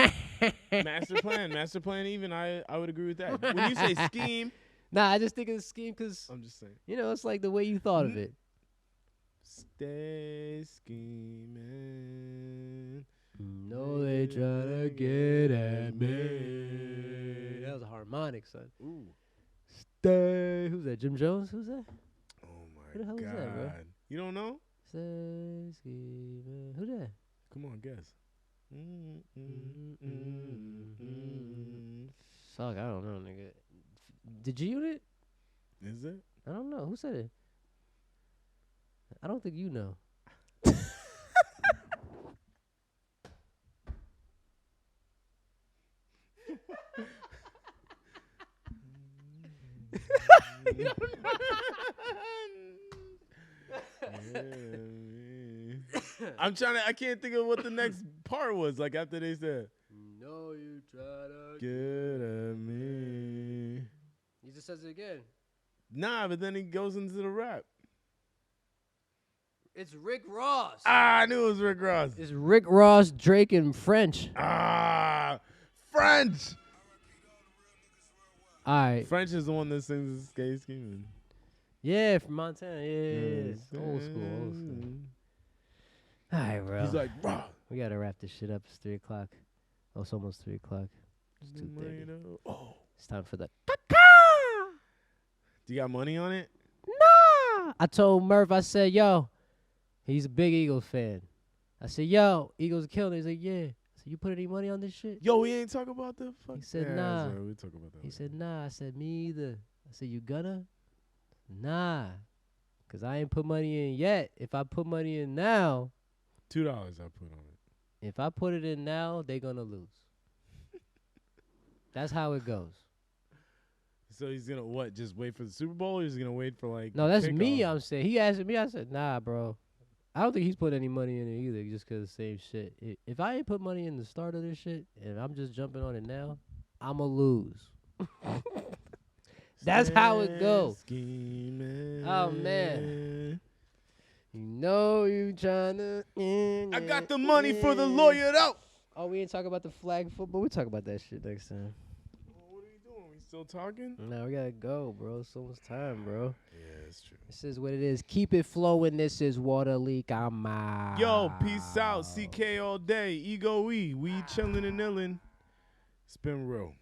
Master plan even, I would agree with that. When you say scheme. Nah, I just think of scheme because, I'm just saying. It's like the way you thought of it. Stay scheming. No, they try to get at me. That was a harmonic, son. Ooh. Stay. Who's that? Jim Jones? Who's that? Oh my Who the hell God. is that, bro? You don't know? Stay scheming. Who that? Come on, guess. Fuck, I don't know, nigga. The G Unit? Is it? I don't know. Who said it? I don't think you know. I can't think of what the next part was, like after they said, no, you try to get at me. He just says it again. Nah, but then he goes into the rap. It's Rick Ross. I knew it was Rick Ross. It's Rick Ross, Drake, and French. French. All right. French is the one that sings Skate Scheming. Yeah, from Montana. Yeah. Old school. All right, bro. He's like, bro. We got to wrap this shit up. It's 3 o'clock. Oh, it's almost 3 o'clock. It's 2:30. Oh. It's time for the... Do you got money on it? Nah. I told Murph, I said, yo, he's a big Eagles fan. I said, yo, Eagles are killing it. He's like, yeah. I said, you put any money on this shit? Yo, we ain't talk about the fuck. He said, nah. We talk about that. He said, nah. I said, me either. I said, you gonna? Nah. Because I ain't put money in yet. If I put money in now. $2 I put on it. If I put it in now, they gonna lose. That's how it goes. So he's gonna what? Just wait for the Super Bowl, or he's gonna wait for like? No, the that's me. kickoff? I'm saying. He asked me. I said, nah, bro. I don't think he's put any money in it either, just 'cause the same shit. If I ain't put money in the start of this shit, and I'm just jumping on it now, I'ma lose. That's how it go. Oh man. You know you tryna. I got the money for the lawyer though. Oh, we ain't talking about the flag football. We talk about that shit next time. What are you doing? We still talking? No, we gotta go, bro. So much time, bro. Yeah, it's true. This is what it is. Keep it flowing. This is Wtrlk. I'm out. Yo, peace out. CK all day. Ego E. We chillin' and illin'. It's been real.